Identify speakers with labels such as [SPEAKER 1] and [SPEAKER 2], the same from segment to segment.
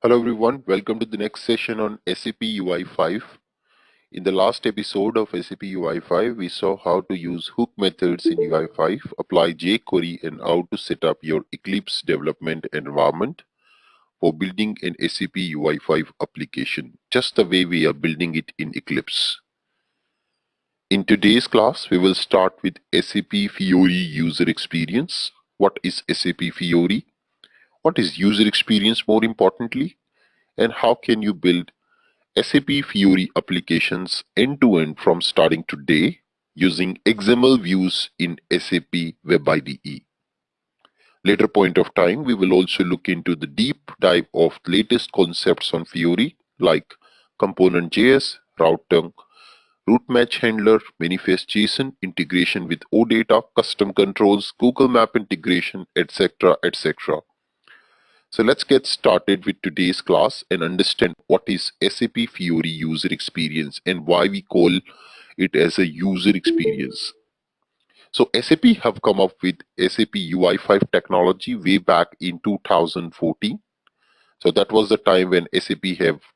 [SPEAKER 1] Hello everyone, welcome to the next session on SAP UI5. In the last episode of SAP UI5, we saw how to use hook methods in UI5, apply jQuery and how to set up your Eclipse development environment for building an SAP UI5 application, just the way we are building it in Eclipse. In today's class, we will start with SAP Fiori user experience. What is SAP Fiori? What is user experience more importantly? And how can you build SAP Fiori applications end-to-end from starting today using XML views in SAP WebIDE. Later point of time, we will also look into the deep dive of latest concepts on Fiori like component.js, routing, route match handler, manifest JSON, integration with OData, custom controls, Google Map integration, etc. etc. So let's get started with today's class and understand what is SAP Fiori user experience and why we call it as a user experience. So SAP have come up with SAP UI5 technology way back in 2014. So that was the time when SAP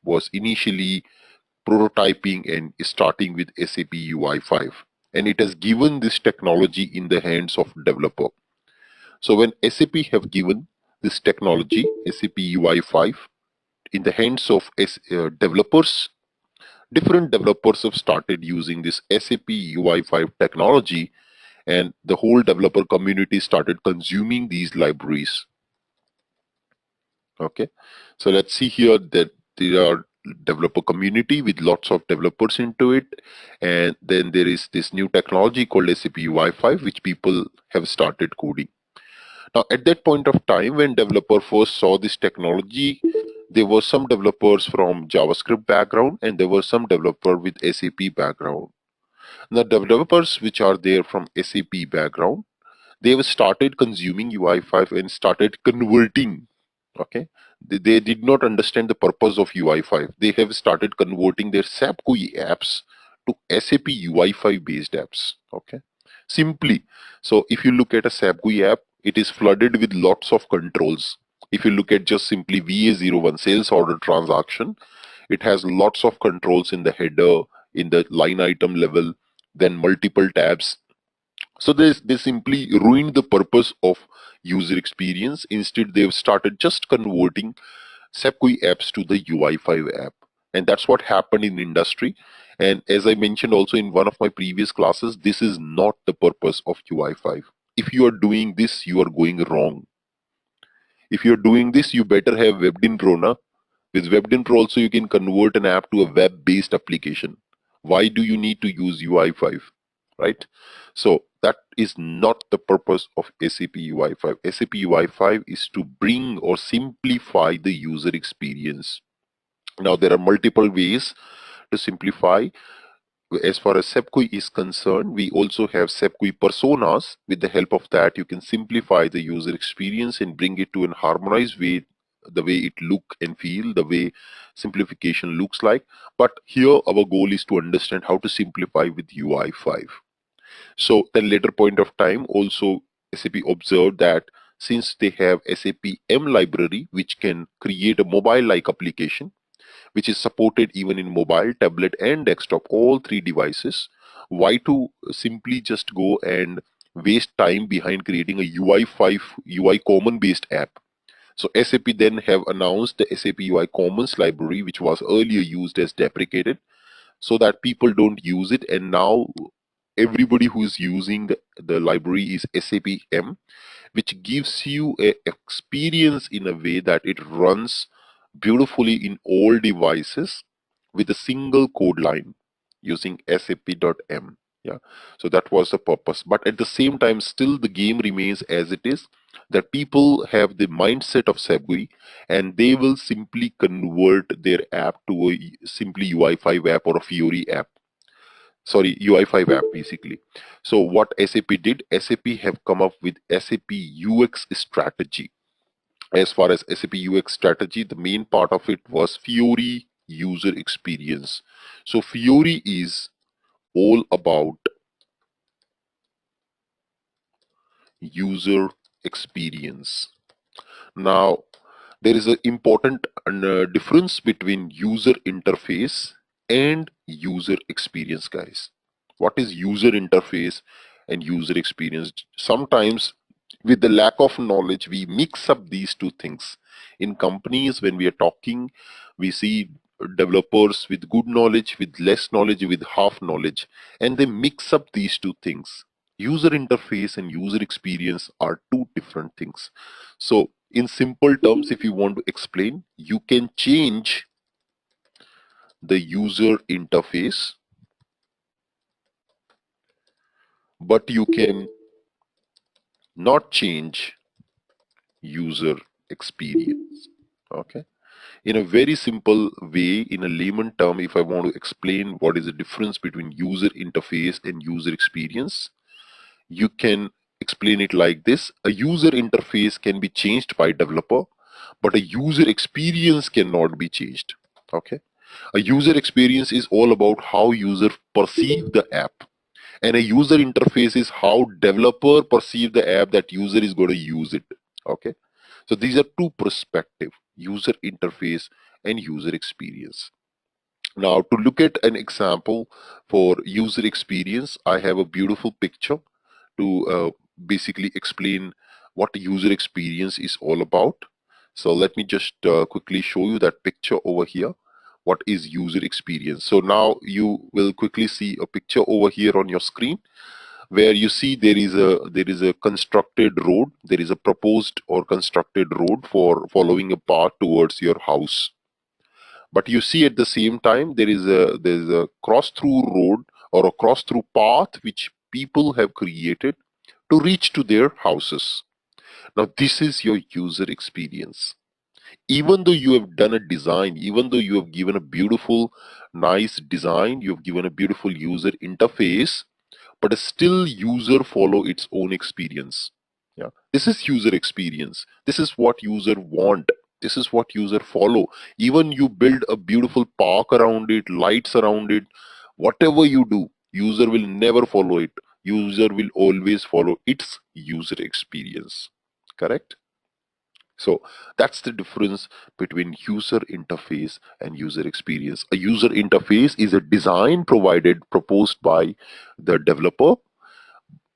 [SPEAKER 1] was initially prototyping and starting with SAP UI5. And it has given this technology in the hands of developer. So when SAP have given this technology, SAP UI5, in the hands of developers, different developers have started using this SAP UI5 technology, and the whole developer community started consuming these libraries. Okay, so let's see here that there are developer community with lots of developers into it, and then there is this new technology called SAP UI5, which people have started coding. Now, at that point of time, when developer first saw this technology, there were some developers from JavaScript background and there were some developer with SAP background. The developers which are there from SAP background, they have started consuming UI5 and started converting. Okay, they did not understand the purpose of UI5. They have started converting their SAP UI apps to SAP UI5 based apps. Okay, simply. So if you look at a SAP UI app, it is flooded with lots of controls. If you look at just simply VA01 sales order transaction, it has lots of controls in the header, in the line item level, then multiple tabs. So they simply ruined the purpose of user experience. Instead, they've started just converting SAP UI apps to the UI5 app. And that's what happened in industry. And as I mentioned also in one of my previous classes, this is not the purpose of UI5. If you are doing this, you are going wrong. If you're doing this, you better have WebDin Pro. Na? With WebDin Pro also, you can convert an app to a web-based application. Why do you need to use UI5, right? So that is not the purpose of SAP UI5. SAP UI5 is to bring or simplify the user experience. Now, there are multiple ways to simplify. As far as SAP UI is concerned, we also have SAP UI personas. With the help of that, you can simplify the user experience and bring it to an harmonized way, the way it look and feel, the way simplification looks like. But here our goal is to understand how to simplify with UI5. So then later point of time also SAP observed that since they have SAP M library which can create a mobile like application, which is supported even in mobile, tablet and desktop, all three devices. Why to simply just go and waste time behind creating a UI5 UI common based app? So SAP then have announced the SAP UI Commons library, which was earlier used as deprecated, so that people don't use it. And now everybody who is using the library is SAP M, which gives you a experience in a way that it runs beautifully in all devices with a single code line using sap.m. Yeah, so that was the purpose. But at the same time, still the game remains as it is, that people have the mindset of SAP GUI and they will simply convert their app to a simply UI5 app or a Fiori app. Sorry, UI5 app basically. So what SAP did, SAP have come up with SAP UX strategy. As far as SAP UX strategy, the main part of it was Fiori user experience. So Fiori is all about user experience. Now, There is an important difference between user interface and user experience, guys. What is user interface and user experience? Sometimes, with the lack of knowledge, we mix up these two things. In companies, when we are talking, we see developers with good knowledge, with less knowledge, with half knowledge, and they mix up these two things. User interface and user experience are two different things. So, in simple terms, if you want to explain, you can change the user interface, but you can not change user experience. Okay. In a very simple way, in a layman term, if I want to explain what is the difference between user interface and user experience, you can explain it like this. A user interface can be changed by developer, but a user experience cannot be changed. Okay. A user experience is all about how user perceive the app, and a user interface is how developer perceive the app that user is going to use it. Okay. So these are two perspectives: user interface and user experience. Now, to look at an example for user experience, I have a beautiful picture to basically explain what user experience is all about. So let me just quickly show you that picture over here. What is user experience? So now you will quickly see a picture over here on your screen, where you see there is a constructed road. There is a proposed or constructed road for following a path towards your house. But you see, at the same time, there is a cross through road or a cross through path which people have created to reach to their houses. Now this is your user experience. Even though you have done a design, even though you have given a beautiful nice design, you have given a beautiful user interface, but still user follow its own experience. Yeah, this is user experience. This is what user want. This is what user follow. Even you build a beautiful park around it, lights around it, whatever you do, user will never follow it. User will always follow its user experience. Correct? So that's the difference between user interface and user experience. A user interface is a design proposed by the developer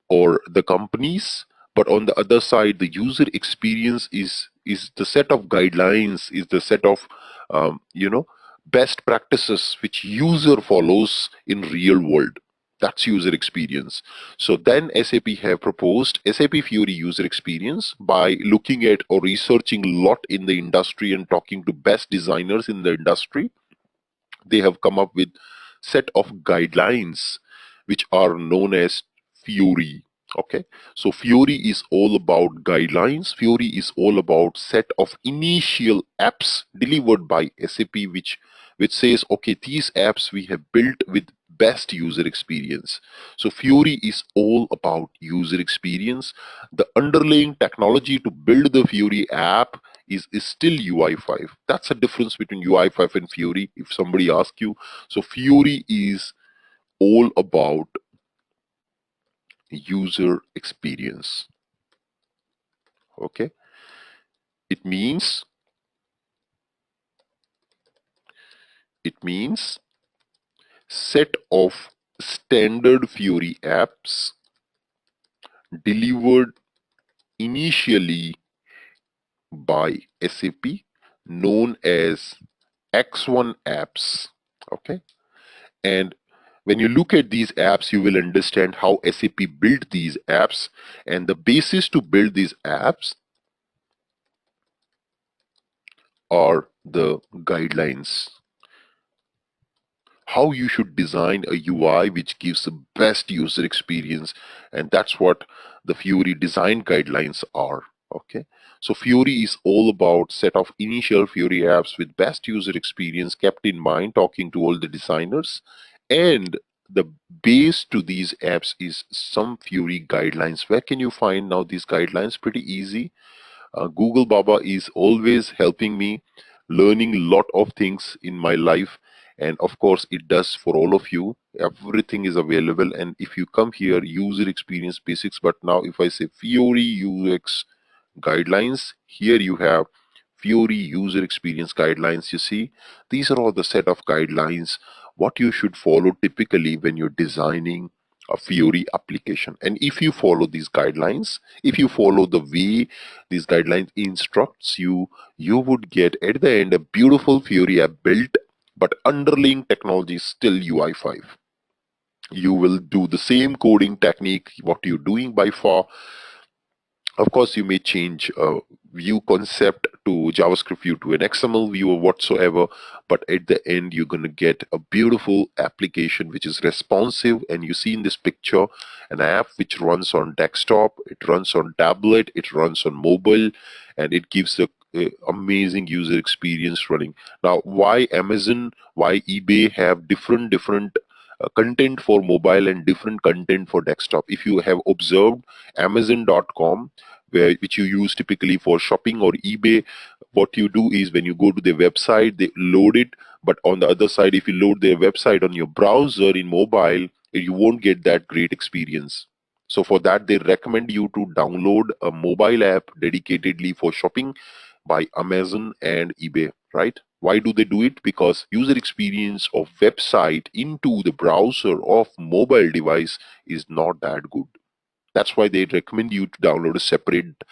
[SPEAKER 1] or the companies, but on the other side, the user experience is the set of guidelines, is the set of best practices which user follows in real world. That's user experience. So then SAP have proposed SAP Fiori user experience by looking at or researching a lot in the industry and talking to best designers in the industry. They have come up with set of guidelines which are known as Fiori. Okay, so Fiori is all about guidelines. Fiori is all about set of initial apps delivered by SAP, which says, okay, these apps we have built with best user experience. So Fiori is all about user experience. The underlying technology to build the Fiori app is still UI5. That's the difference between UI5 and Fiori, if somebody asks you. So Fiori is all about user experience. Okay, it means set of standard Fiori apps delivered initially by SAP, known as X1 apps. Okay, and when you look at these apps, you will understand how SAP built these apps, and the basis to build these apps are the guidelines. How you should design a UI which gives the best user experience, and that's what the Fiori design guidelines are. Okay, so Fiori is all about set of initial Fiori apps with best user experience kept in mind, talking to all the designers, and the base to these apps is some Fiori guidelines. Where can you find now these guidelines? Pretty easy. Google Baba is always helping me learning a lot of things in my life, and of course it does for all of you. Everything is available, and if you come here, user experience basics, but now if I say Fiori UX guidelines, here you have Fiori user experience guidelines. You see, these are all the set of guidelines what you should follow typically when you're designing a Fiori application. And if you follow these guidelines, if you follow the way these guidelines instructs you, you would get at the end a beautiful Fiori app built, but underlying technology is still UI5. You will do the same coding technique what you're doing by far. Of course, you may change view concept to JavaScript view to an XML view or whatsoever, but at the end, you're going to get a beautiful application which is responsive. And you see in this picture an app which runs on desktop, it runs on tablet, it runs on mobile, and it gives a amazing user experience running. Now, why Amazon, why eBay have different content for mobile and different content for desktop? If you have observed, Amazon.com, which you use typically for shopping, or eBay, what you do is when you go to their website, they load it. But on the other side, if you load their website on your browser in mobile, you won't get that great experience. So for that, they recommend you to download a mobile app dedicatedly for shopping by Amazon and eBay, right? Why do they do it? Because user experience of website into the browser of mobile device is not that good. That's why they recommend you to download a separate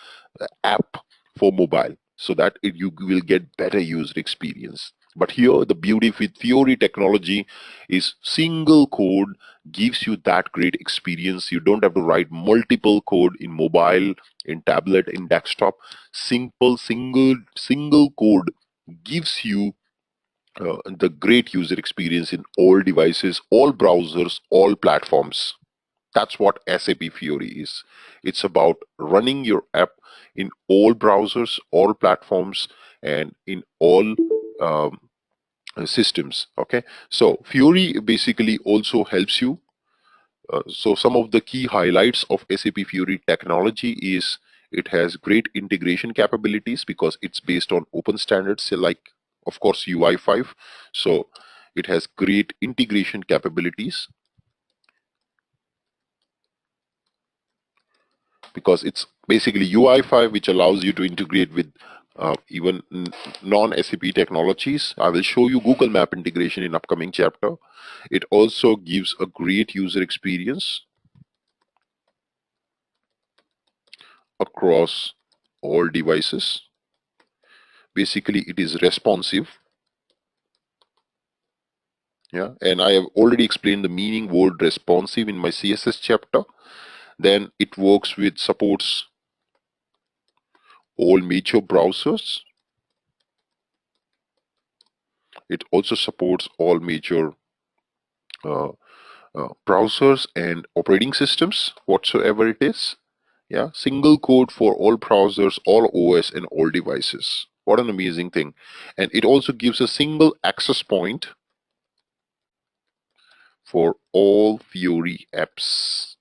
[SPEAKER 1] app for mobile so that you will get better user experience. But here the beauty with Fiori technology is single code gives you that great experience. You don't have to write multiple code in mobile, in tablet, in desktop. Simple single code gives you the great user experience in all devices, all browsers, all platforms. That's what SAP Fiori is. It's about running your app in all browsers, all platforms, and in all systems. Okay, so Fiori basically also helps you. So some of the key highlights of SAP Fiori technology is it has great integration capabilities because it's based on open standards, say like of course UI5. So it has great integration capabilities because it's basically UI5 which allows you to integrate with even non-SAP technologies. I will show you Google Map integration in upcoming chapter. It also gives a great user experience across all devices. Basically, it is responsive. Yeah, and I have already explained the meaning word responsive in my CSS chapter. Then it works with supports all major browsers. It also supports all major uh, browsers and operating systems, whatsoever it is. Yeah, single code for all browsers, all OS, and all devices. What an amazing thing. And it also gives a single access point for all Fiori apps.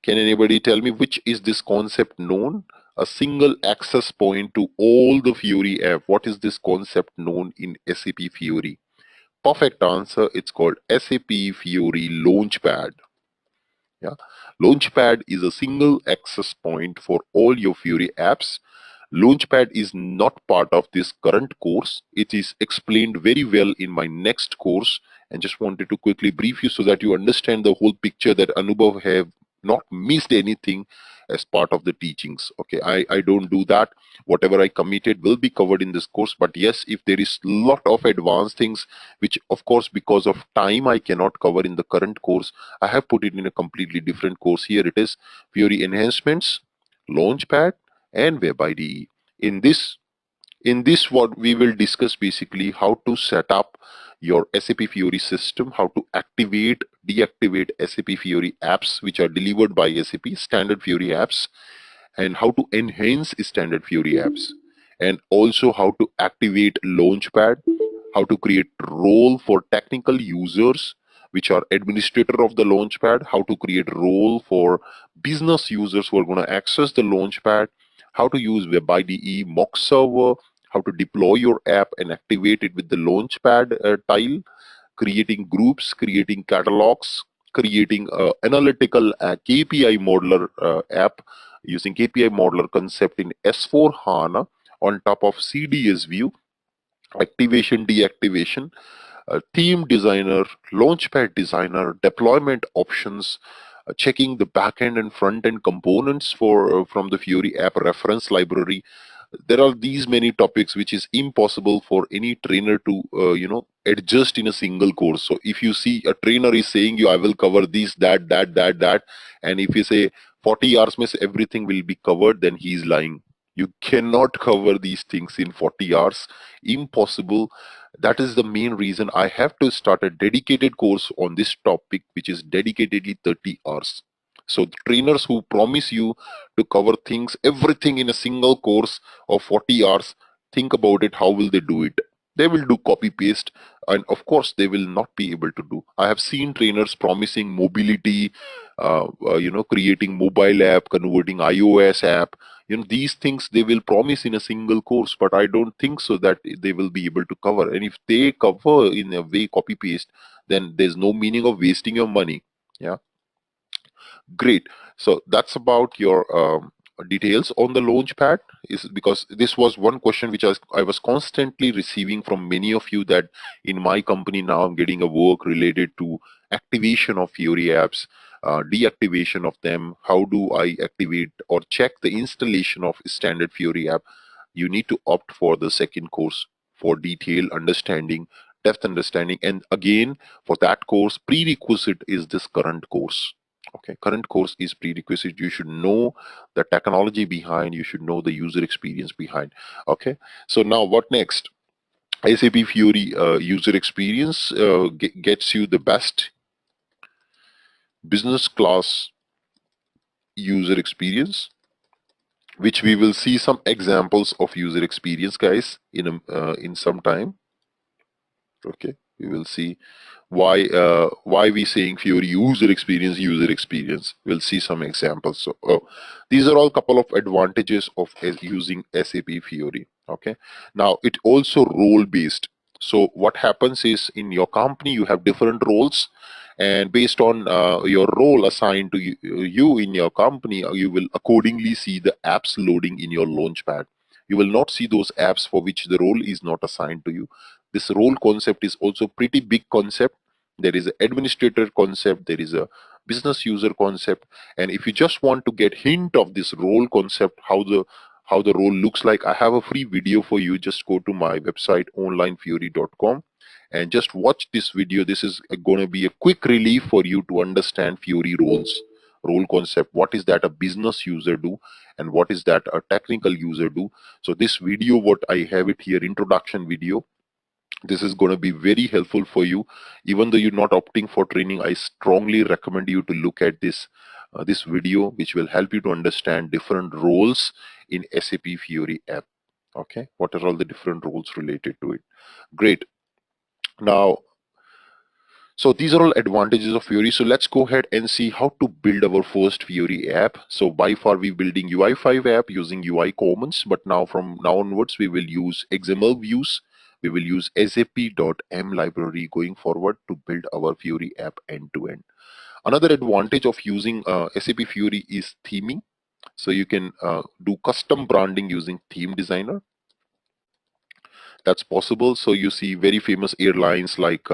[SPEAKER 1] Can anybody tell me which is this concept known? A single access point to all the Fiori app. What is this concept known in SAP Fiori? Perfect answer. It's called SAP Fiori Launchpad. Yeah, Launchpad is a single access point for all your Fiori apps. Launchpad is not part of this current course. It is explained very well in my next course, and just wanted to quickly brief you so that you understand the whole picture, that Anubhav have not missed anything as part of the teachings. Okay, I don't do that. Whatever I committed will be covered in this course, but yes, if there is lot of advanced things which of course because of time I cannot cover in the current course, I have put it in a completely different course. Here it is: Fiori enhancements, Launchpad, and WebIDE. In this what we will discuss basically how to set up your SAP Fiori system, how to activate, deactivate SAP Fiori apps which are delivered by SAP, standard Fiori apps, and how to enhance standard Fiori apps, and also how to activate Launchpad, how to create role for technical users which are administrator of the Launchpad, how to create role for business users who are going to access the Launchpad, how to use WebIDE mock server, how to deploy your app and activate it with the Launchpad tile, creating groups, creating catalogs, creating analytical KPI modeler app using KPI modeler concept in S4 HANA, on top of CDS view, activation, deactivation, theme designer, launchpad designer, deployment options, checking the backend and front end components for from the Fiori app reference library. There are these many topics which is impossible for any trainer to adjust in a single course. So if you see a trainer is saying you I will cover this, that, and if you say 40 hours means everything will be covered, then he is lying. You cannot cover these things in 40 hours. Impossible. That is the main reason I have to start a dedicated course on this topic, which is dedicatedly 30 hours. So the trainers who promise you to cover things, everything in a single course of 40 hours, think about it. How will they do it? They will do copy paste, and of course they will not be able to do. I have seen trainers promising mobility, creating mobile app, converting iOS app. These things they will promise in a single course, but I don't think so that they will be able to cover. And if they cover in a way copy paste, then there's no meaning of wasting your money. Yeah. Great. So that's about your details on the launchpad. Is because this was one question which I was constantly receiving from many of you, that in my company now I'm getting a work related to activation of Fiori apps, deactivation of them. How do I activate or check the installation of standard Fiori app? You need to opt for the second course for detailed understanding, depth understanding. And again, for that course, prerequisite is this current course. Okay, current course is prerequisite. You should know the technology behind, you should know the user experience behind. Okay, so now what next? SAP Fiori user experience gets you the best business class user experience, which we will see some examples of user experience, guys, in some time. Okay, we will see why we saying Fiori user experience. We'll see some examples. So these are all couple of advantages of using SAP Fiori. Okay, now it also role based. So what happens is, in your company you have different roles, and based on your role assigned to you in your company, you will accordingly see the apps loading in your launchpad. You will not see those apps for which the role is not assigned to you. This role concept is also pretty big concept. There is an administrator concept, there is a business user concept, and if you just want to get hint of this role concept, how the role looks like, I have a free video for you. Just go to my website onlinefiori.com and just watch this video. This is going to be a quick relief for you to understand Fiori roles, role concept. What is that a business user do, and what is that a technical user do? So this video, what I have it here, introduction video, this is going to be very helpful for you. Even though you're not opting for training, I strongly recommend you to look at this video, which will help you to understand different roles in SAP Fiori app. Okay, what are all the different roles related to it? Great. Now, so these are all advantages of Fiori. So let's go ahead and see how to build our first Fiori app. So by far we're building UI5 app using UI Commons, but now from now onwards we will use XML views. We will use SAP.m library going forward to build our Fiori app end to end. Another advantage of using SAP Fiori is theming. So you can do custom branding using theme designer. That's possible. So you see very famous airlines like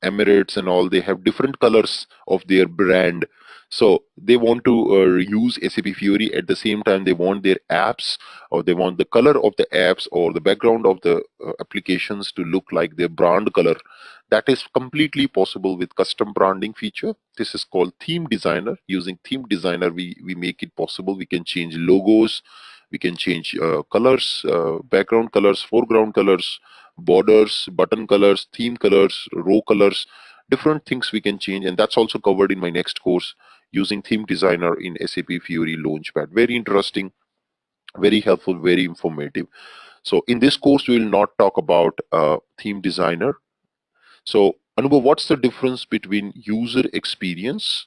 [SPEAKER 1] Emirates and all, they have different colors of their brand. So they want to use SAP Fiori. At the same time, they want their apps, or they want the color of the apps or the background of the applications to look like their brand color. That is completely possible with custom branding feature. This is called theme designer. Using theme designer, we make it possible. We can change logos, we can change colors, background colors, foreground colors, borders, button colors, theme colors, row colors, different things we can change. And that's also covered in my next course, using theme designer in SAP Fiori Launchpad. Very interesting, very helpful, very informative. So in this course, we will not talk about theme designer. So Anubhav, what's the difference between user experience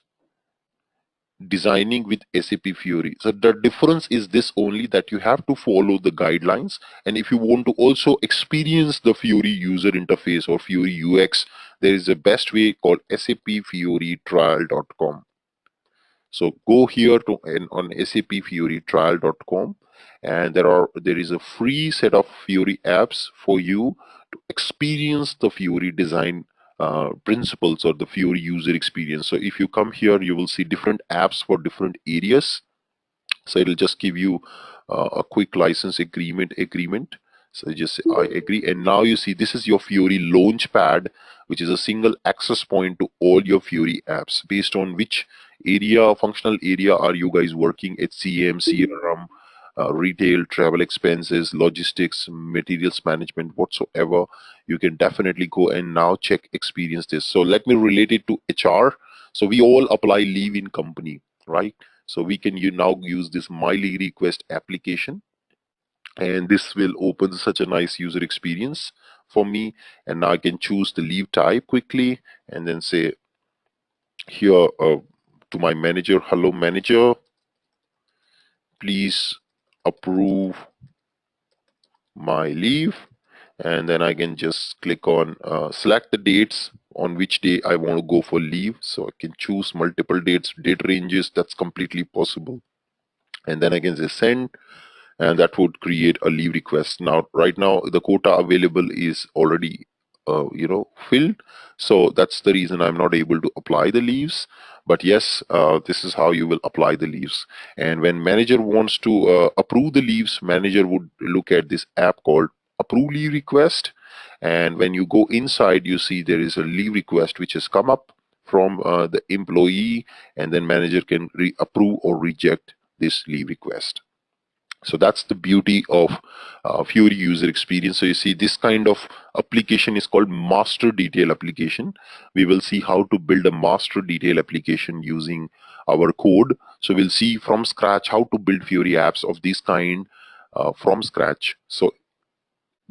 [SPEAKER 1] designing with SAP Fiori? So the difference is this only, that you have to follow the guidelines, and if you want to also experience the Fiori user interface or Fiori UX, there is a best way called sapfioritrial.com. So go here to on sapfioritrial.com, and there is a free set of Fiori apps for you to experience the Fiori design principles or the Fiori user experience. So if you come here, you will see different apps for different areas. So it'll just give you a quick license agreement. So just say I agree, and now you see this is your Fiori Launchpad, which is a single access point to all your Fiori apps based on which area, functional area are you guys working. HCM, CRM, retail, travel expenses, logistics, materials management, whatsoever. You can definitely go and now check experience this. So let me relate it to HR. So we all apply leave in company, right? So we can now use this My Leave Request application, and this will open such a nice user experience for me. And now I can choose the leave type quickly and then say here to my manager, hello manager, please approve my leave. And then I can just click on select the dates on which day I want to go for leave. So I can choose multiple dates, date ranges, that's completely possible. And then I can say send, and that would create a leave request. Now right now the quota available is already filled, so that's the reason I'm not able to apply the leaves. But yes, this is how you will apply the leaves. And when manager wants to approve the leaves, manager would look at this app called approve leave request, and when you go inside, you see there is a leave request which has come up from the employee, and then manager can approve or reject this leave request. So that's the beauty of Fiori user experience. So you see this kind of application is called master detail application. We will see how to build a master detail application using our code. So we'll see from scratch how to build Fiori apps of this kind from scratch. So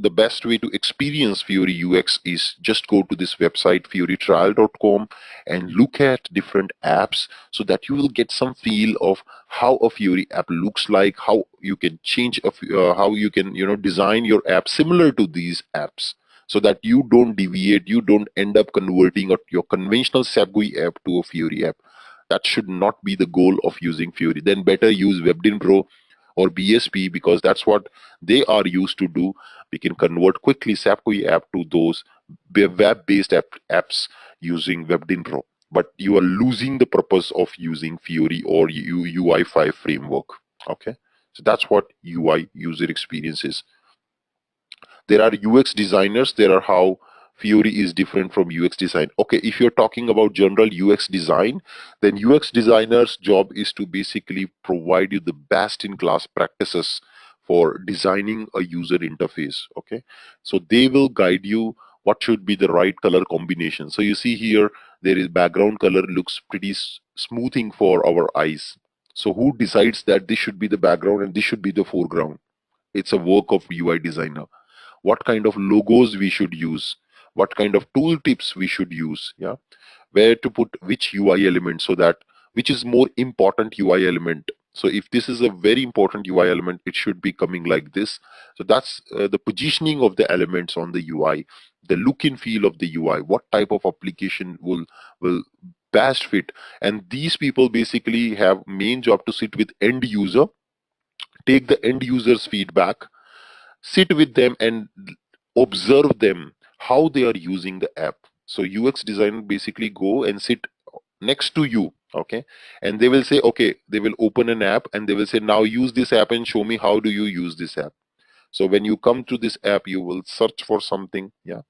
[SPEAKER 1] the best way to experience Fiori UX is just go to this website fioritrial.com and look at different apps so that you will get some feel of how a Fiori app looks like, how you can change how you can design your app similar to these apps, so that you don't deviate, you don't end up converting your conventional SAP GUI app to a Fiori app. That should not be the goal of using Fiori. Then better use WebDin Pro or BSP, because that's what they are used to do. We can convert quickly SAP GUI app to those web-based apps using WebDin Pro. But you are losing the purpose of using Fiori or UI5 framework. Okay, so that's what UI user experience is. There are UX designers. There are how Fiori is different from UX design. Okay, if you're talking about general UX design, then UX designer's job is to basically provide you the best in class practices for designing a user interface. Okay, so they will guide you what should be the right color combination. So you see here, there is background color looks pretty smoothing for our eyes. So who decides that this should be the background and this should be the foreground? It's a work of UI designer. What kind of logos we should use, what kind of tooltips we should use, yeah, where to put which UI element, so that which is more important UI element. So if this is a very important UI element, it should be coming like this. So that's the positioning of the elements on the UI, the look and feel of the UI, what type of application will best fit. And these people basically have main job to sit with end user, take the end user's feedback, sit with them and observe them how they are using the app. So UX designer basically go and sit next to you, okay, and they will say, okay, they will open an app and they will say, now use this app and show me how do you use this app. So when you come to this app, you will search for something, yeah,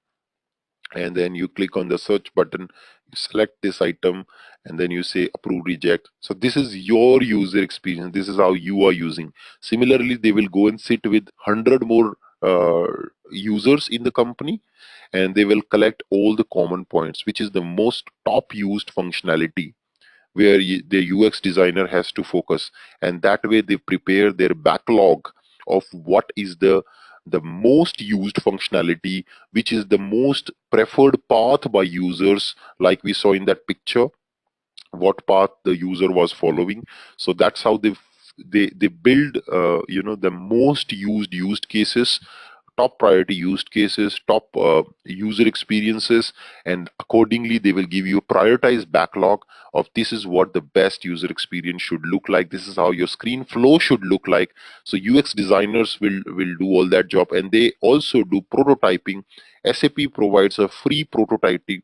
[SPEAKER 1] and then you click on the search button, you select this item, and then you say approve reject. So this is your user experience, this is how you are using. Similarly, they will go and sit with 100 more users in the company, and they will collect all the common points, which is the most top used functionality, where the UX designer has to focus. And that way they prepare their backlog of what is the most used functionality, which is the most preferred path by users, like we saw in that picture, what path the user was following. So that's how they build the most used cases top priority use cases, top user experiences, and accordingly they will give you a prioritized backlog of this is what the best user experience should look like. This is how your screen flow should look like. So UX designers will do all that job, and they also do prototyping. SAP provides a free prototyping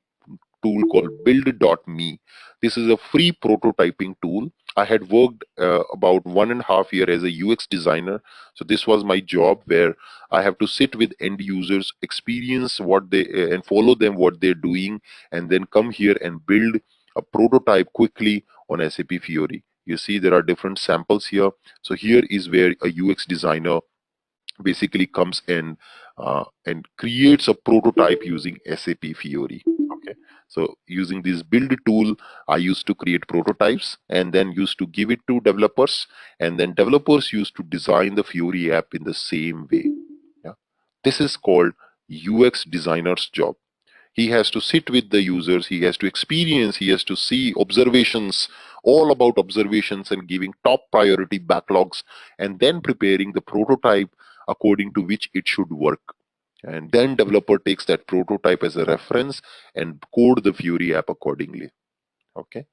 [SPEAKER 1] tool called build.me. This is a free prototyping tool. I had worked about 1.5 years as a UX designer. So this was my job where I have to sit with end users, experience what they and follow them what they're doing, and then come here and build a prototype quickly on SAP Fiori. You see there are different samples here. So here is where a UX designer basically comes in and creates a prototype using SAP Fiori. Okay, so using this build tool, I used to create prototypes and then used to give it to developers, and then developers used to design the Fiori app in the same way. Yeah, this is called UX designer's job. He has to sit with the users, he has to experience, he has to see observations, all about observations, and giving top priority backlogs, and then preparing the prototype according to which it should work. And then developer takes that prototype as a reference and code the Fiori app accordingly. Okay,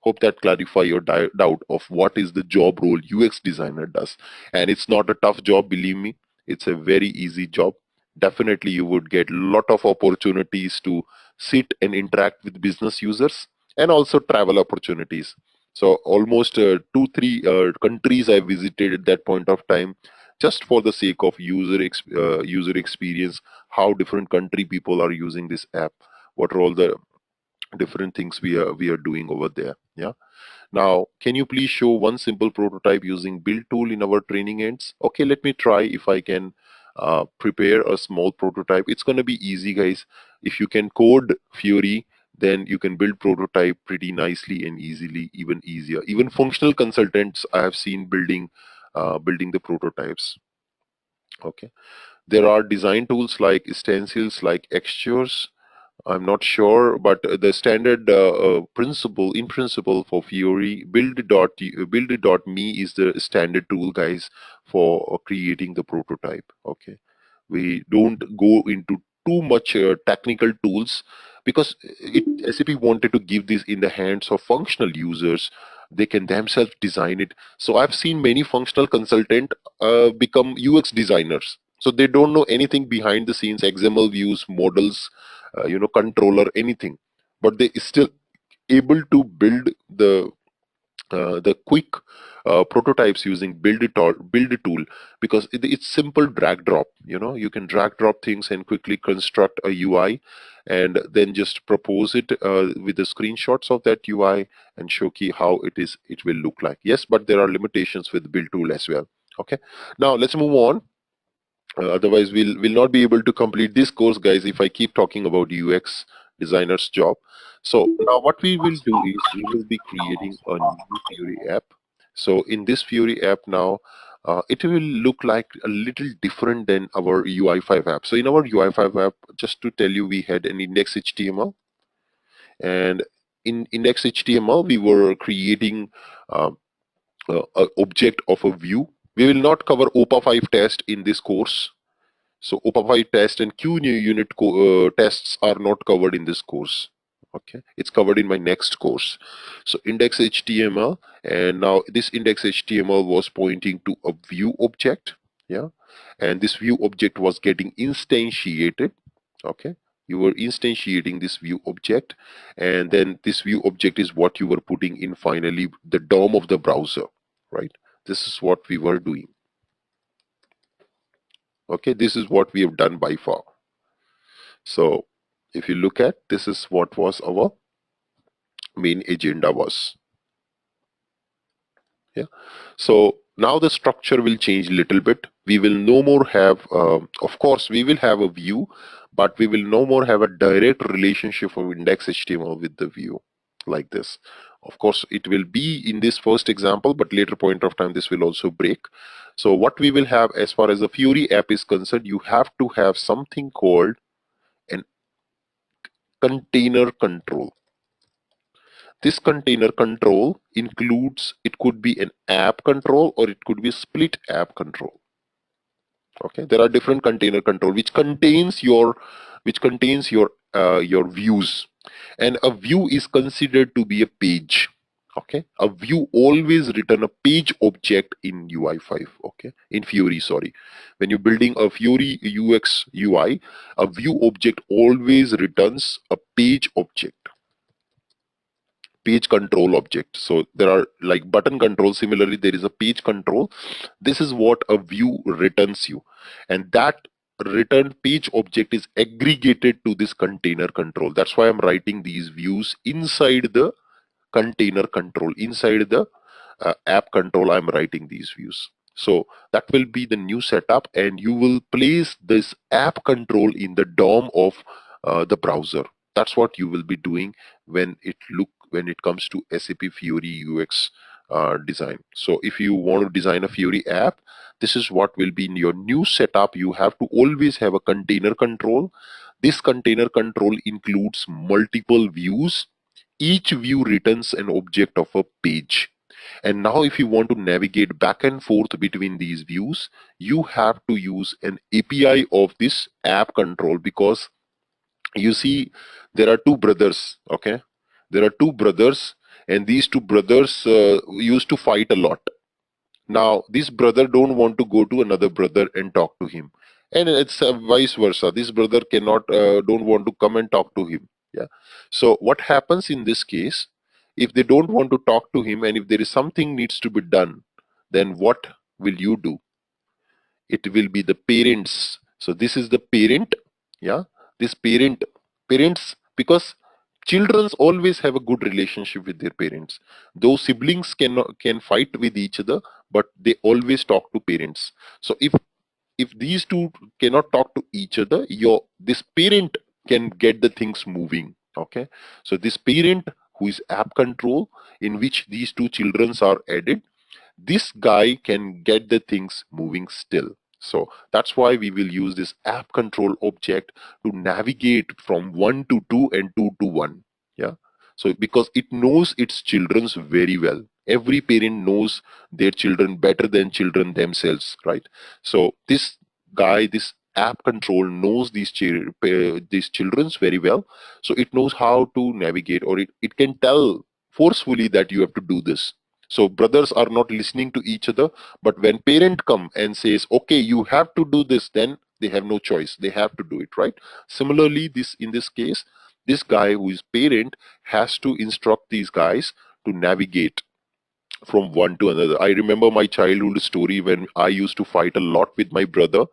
[SPEAKER 1] hope that clarify your doubt of what is the job role UX designer does. And it's not a tough job, believe me. It's a very easy job. Definitely you would get a lot of opportunities to sit and interact with business users, and also travel opportunities. So almost 2 3 countries I visited at that point of time, just for the sake of user experience, how different country people are using this app, what are all the different things we are doing over there. Yeah, now can you please show one simple prototype using build tool in our training ends? Okay, let me try if I can prepare a small prototype. It's going to be easy, guys. If you can code Fiori, then you can build prototype pretty nicely and easily, even easier. Even functional consultants I have seen building the prototypes. Okay, there are design tools like stencils, like Xtures. I'm not sure, but the standard principle, in principle, for Fiori, build.me is the standard tool, guys, for creating the prototype. Okay, we don't go into too much technical tools, because SAP wanted to give this in the hands of functional users. They can themselves design it. So I've seen many functional consultant become UX designers. So they don't know anything behind the scenes, XML views, models, controller, anything, but they still able to build the quick prototypes using build a tool, because it's simple drag drop. You can drag drop things and quickly construct a UI, and then just propose it with the screenshots of that UI and show key how it will look like. Yes, but there are limitations with build tool as well. Okay, now let's move on. Otherwise we'll not be able to complete this course, guys, if I keep talking about UX designer's job. So now what we will do is we will be creating a new Fiori app. So in this Fiori app now, it will look like a little different than our UI5 app. So in our UI5 app, just to tell you, we had an index HTML, and in index HTML we were creating a object of a view. We will not cover OPA5 test in this course. So OPA5 test and Q new unit tests are not covered in this course. Okay, it's covered in my next course. So index HTML, and now this index HTML was pointing to a view object. Yeah, and this view object was getting instantiated. Okay, you were instantiating this view object, and then this view object is what you were putting in finally the DOM of the browser, right? This is what we were doing. Okay, this is what we have done by far. So if you look at, this is what was our main agenda was. Yeah. So now the structure will change a little bit. We will no more have, of course, we will have a view, but we will no more have a direct relationship of index HTML with the view like this. Of course, it will be in this first example, but later point of time, this will also break. So what we will have as far as the Fiori app is concerned, you have to have something called an container control. This container control includes, it could be an app control or it could be split app control. Okay, there are different container control which contains your views, and a view is considered to be a page. Okay, a view always return a page object in UI5. Okay, in Fiori, sorry, when you're building a Fiori UX UI, a view object always returns a page object, page control object. So there are like button control. Similarly, there is a page control. This is what a view returns you, and that returned page object is aggregated to this container control. That's why I'm writing these views inside the container control, inside the app control. I'm writing these views. So that will be the new setup, and you will place this app control in the DOM of the browser. That's what you will be doing when it comes to SAP Fiori UX design. So if you want to design a Fiori app, this is what will be in your new setup. You have to always have a container control. This container control includes multiple views. Each view returns an object of a page. And now if you want to navigate back and forth between these views, you have to use an API of this app control, because you see there are two brothers. Okay, there are two brothers, and these two brothers used to fight a lot. Now this brother don't want to go to another brother and talk to him, and it's vice versa. This brother cannot don't want to come and talk to him. Yeah. So what happens in this case, if they don't want to talk to him and if there is something needs to be done, then what will you do? It will be the parents. So this is the parent. Yeah, this parents, because children always have a good relationship with their parents. Those siblings can fight with each other, but they always talk to parents. So if these two cannot talk to each other, your this parent can get the things moving. Okay, so this parent, who is app control, in which these two children are added, this guy can get the things moving still. So that's why we will use this app control object to navigate from 1 to 2 and 2 to 1. Yeah, so because it knows its children's very well. Every parent knows their children better than children themselves, right? So this guy, this app control knows these children's very well. So it knows how to navigate, or it can tell forcefully that you have to do this. So brothers are not listening to each other, but when parent come and says, okay, you have to do this, then they have no choice. They have to do it, right? Similarly, in this case, this guy who is parent has to instruct these guys to navigate from one to another. I remember my childhood story when I used to fight a lot with my brother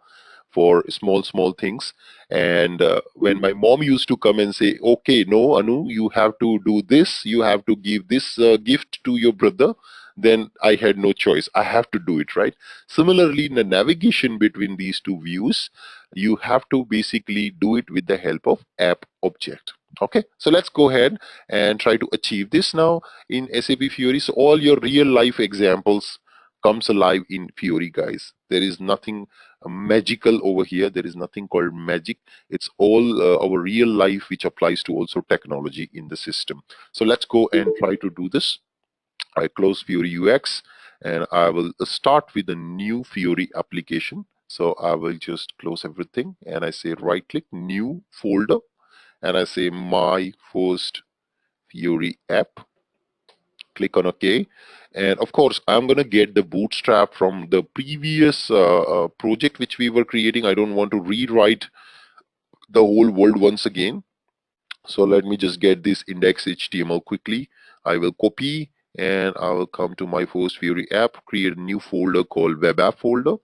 [SPEAKER 1] for small things, and when my mom used to come and say, okay, no Anu, you have to do this, you have to give this gift to your brother, then I had no choice, I have to do it, right? Similarly, in the navigation between these two views, you have to basically do it with the help of app object. Okay, so let's go ahead and try to achieve this now in SAP Fiori. So all your real life examples comes alive in Fiori, guys. There is nothing magical over here. There is nothing called magic. It's all our real life, which applies to also technology in the system. So let's go and try to do this. I close Fiori UX, and I will start with a new Fiori application. So I will just close everything, and I say right click, new folder, and I say my first Fiori app. Click on OK. And of course, I'm going to get the bootstrap from the previous project which we were creating. I don't want to rewrite the whole world once again. So let me just get this index HTML quickly. I will copy and I will come to my first Fiori app, create a new folder called web app folder.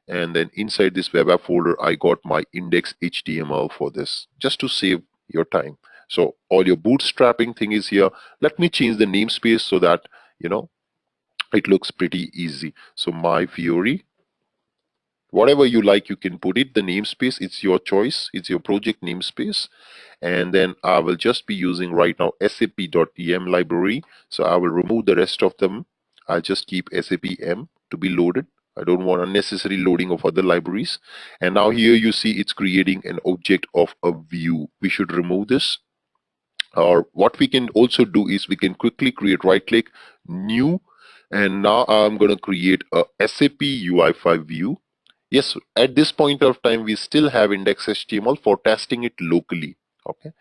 [SPEAKER 1] And then inside this web app folder, I got my index HTML for this, just to save your time. So all your bootstrapping thing is here. Let me change the namespace so that, you know, it looks pretty easy. So my Fiori, whatever you like, you can put it. The namespace, it's your choice. It's your project namespace. And then I will just be using right now sap.em library. So I will remove the rest of them. I'll just keep sap.m to be loaded. I don't want unnecessary loading of other libraries. And now here you see it's creating an object of a view. We should remove this. Or what we can also do is we can quickly create, right click, new, and now I'm going to create a SAP UI5 view. Yes, at this point of time, we still have index.html for testing it locally. Okay,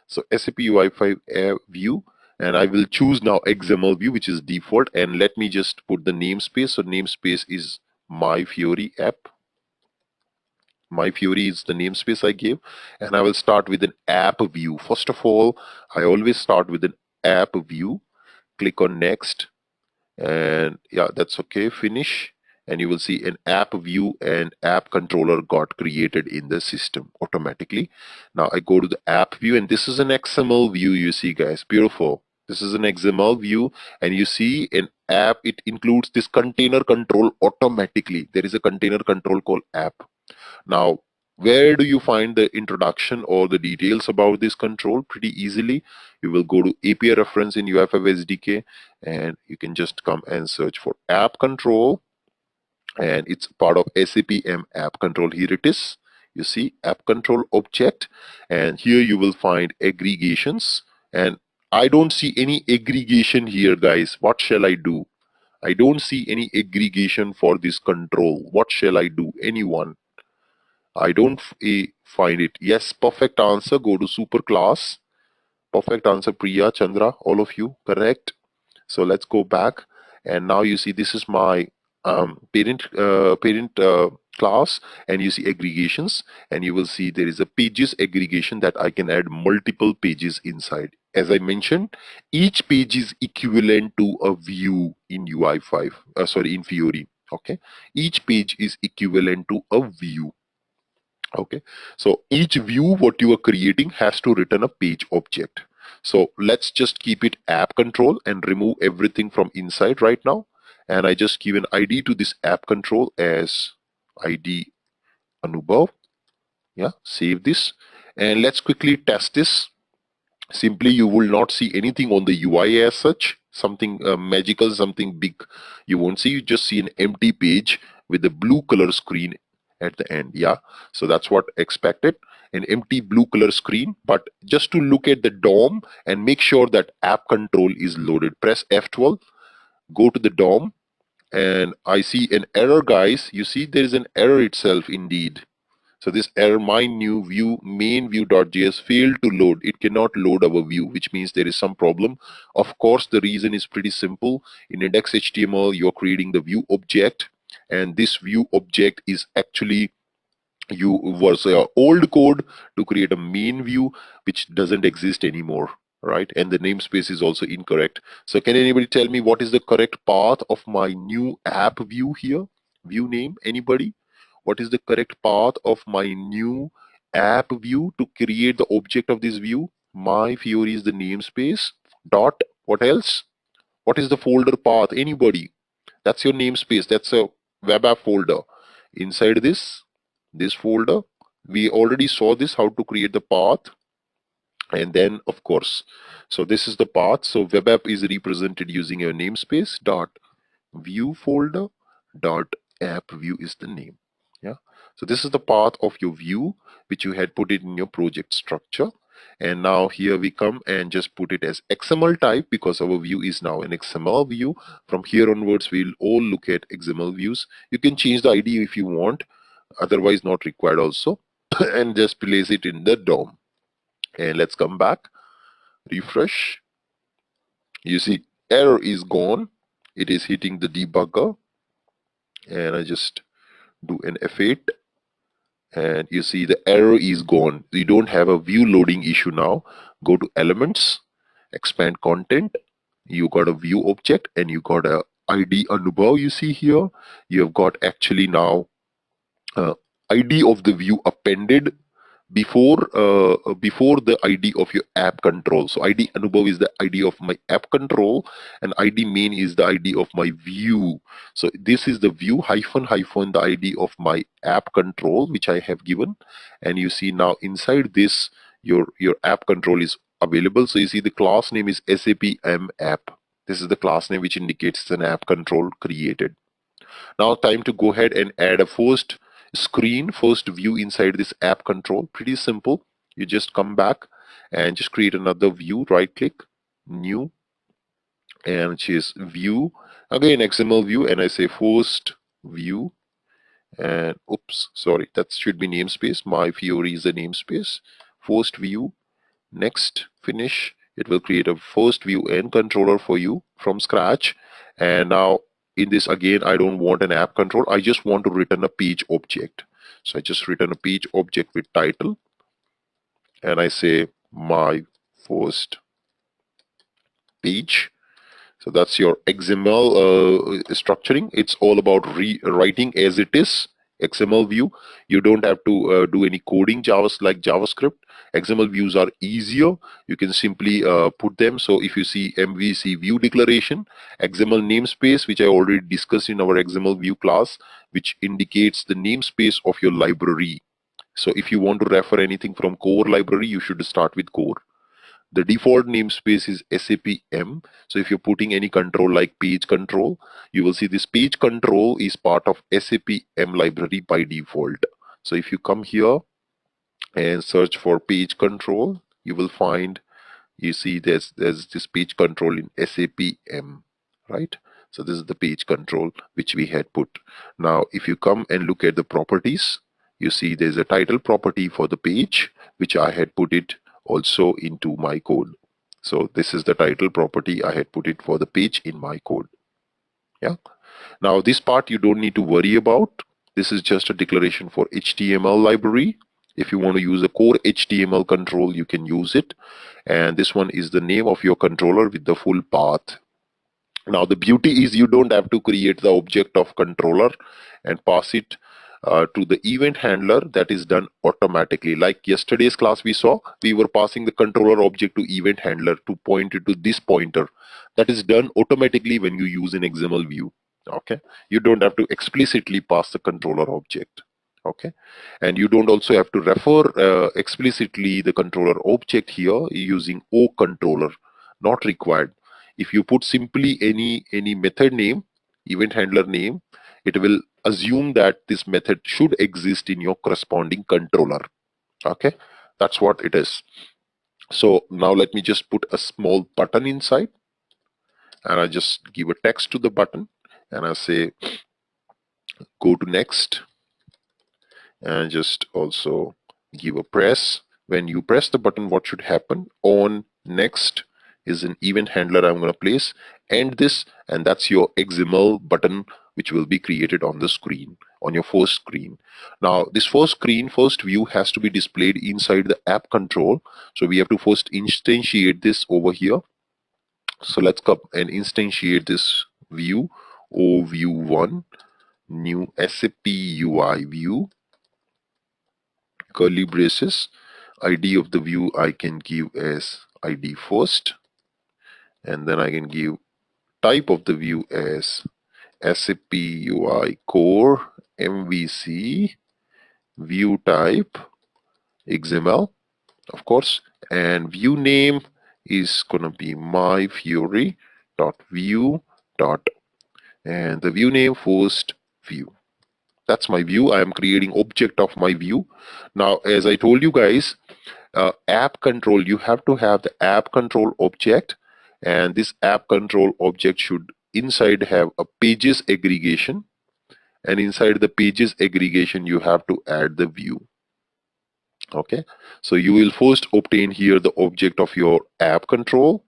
[SPEAKER 1] so SAP UI5 view, and I will choose now XML view, which is default, and let me just put the namespace. So namespace is my Fiori app. My Fiori is the namespace I gave, and I will start with an app view. First of all, I always start with an app view. Click on next, and yeah, that's okay. Finish, and you will see an app view and app controller got created in the system automatically. Now I go to the app view, and this is an XML view. You see, guys, beautiful. This is an XML view, and you see an app. It includes this container control automatically. There is a container control called app. Now, where do you find the introduction or the details about this control? Pretty easily. You will go to API reference in UI5 SDK, and you can just come and search for app control, and it's part of SAP M app control. Here it is. You see app control object, and here you will find aggregations, and I don't see any aggregation here, guys. What shall I do? I don't see any aggregation for this control. What shall I do? Anyone? I don't find it. Yes, perfect answer. Go to super class. Perfect answer, Priya, Chandra, all of you, correct. So let's go back, and now you see this is my parent class, and you see aggregations, and you will see there is a pages aggregation that I can add multiple pages inside. As I mentioned, each page is equivalent to a view in UI5. Sorry, in Fiori. Okay, each page is equivalent to a view. Okay, so each view what you are creating has to return a page object. So let's just keep it app control and remove everything from inside right now, and I just give an ID to this app control as ID anubhav. Yeah, save this, and let's quickly test this. Simply, you will not see anything on the UI as such, something magical, something big. You won't see. You just see an empty page with a blue color screen at the end. Yeah, so that's what expected, an empty blue color screen. But just to look at the DOM and make sure that app control is loaded, press F12, go to the DOM, and I see an error, guys. You see there is an error itself indeed. So this error, my new view main view.js failed to load. It cannot load our view, which means there is some problem. Of course, the reason is pretty simple. In index.html, you're creating the view object, and this view object is actually you was old code to create a main view which doesn't exist anymore, right? And the namespace is also incorrect. So can anybody tell me what is the correct path of my new app view here? View name, anybody? What is the correct path of my new app view to create the object of this view? My Fiori is the namespace dot, what else? What is the folder path? Anybody? That's your namespace. That's a web app folder. Inside this folder, we already saw this, how to create the path. And then of course, so this is the path. So web app is represented using a namespace dot view folder dot app view is the name. Yeah, so this is the path of your view which you had put it in your project structure. And now here we come and just put it as XML type, because our view is now an XML view. From here onwards we'll all look at XML views. You can change the ID if you want, otherwise not required also. And just place it in the DOM, and let's come back, refresh. You see error is gone, it is hitting the debugger, and I just do an F8, and you see the error is gone. You don't have a view loading issue now. Go to elements, expand content, you got a view object, and you got a ID anubhav. You see here you have got actually now uh, ID of the view appended before the ID of your app control. So ID anubhav is the ID of my app control, and ID main is the ID of my view. So this is the view hyphen hyphen the ID of my app control which I have given. And you see now inside this your app control is available. So you see the class name is SAP M app. This is the class name which indicates it's an app control created. Now time to go ahead and add a first screen, first view inside this app control. Pretty simple. You just come back and just create another view, right click, new, and choose view. Again, XML view, and I say first view, and oops, sorry, that should be namespace. My Fiori is a namespace. First view, next, finish. It will create a first view and controller for you from scratch. And now in this, again, I don't want an app control. I just want to return a page object. So I just return a page object with title, and I say my first page. So that's your XML structuring. It's all about rewriting as it is. XML view. You don't have to do any coding like JavaScript. XML views are easier. You can simply put them. So if you see MVC view declaration, XML namespace, which I already discussed in our XML view class, which indicates the namespace of your library. So if you want to refer anything from core library, you should start with core. The default namespace is SAP M. So if you're putting any control like page control, you will see this page control is part of SAP M library by default. So if you come here and search for page control, you will find, you see there's this page control in SAP M, right? So this is the page control which we had put. Now if you come and look at the properties, you see there's a title property for the page which I had put it also into my code. So this is the title property, I had put it for the page in my code. Yeah. Now this part you don't need to worry about. This is just a declaration for HTML library. If you want to use a core HTML control, you can use it. And this one is the name of your controller with the full path. Now the beauty is you don't have to create the object of controller and pass it to the event handler. That is done automatically. Like yesterday's class we saw, we were passing the controller object to event handler to point it to this pointer. That is done automatically when you use an XML view. Okay, you don't have to explicitly pass the controller object. Okay, and you don't also have to refer explicitly the controller object here using O controller. Not required. If you put simply any method name, event handler name, it will assume that this method should exist in your corresponding controller. Okay, that's what it is. So now let me just put a small button inside, and I just give a text to the button, and I say go to next, and just also give a press. When you press the button, what should happen? On next is an event handler I'm going to place, and this, and that's your XML button which will be created on the screen, on your first screen. Now this first screen, first view has to be displayed inside the app control. So we have to first instantiate this over here. So let's come and instantiate this view, O view1, new SAP UI view, curly braces. ID of the view I can give as ID first, and then I can give type of the view as SAP UI core MVC view type XML, of course, and view name is gonna be my Fiori dot view dot, and the view name first view. That's my view. I am creating object of my view. Now as I told you guys, app control, you have to have the app control object, and this app control object should inside have a pages aggregation, and inside the pages aggregation you have to add the view. Okay, so you will first obtain here the object of your app control.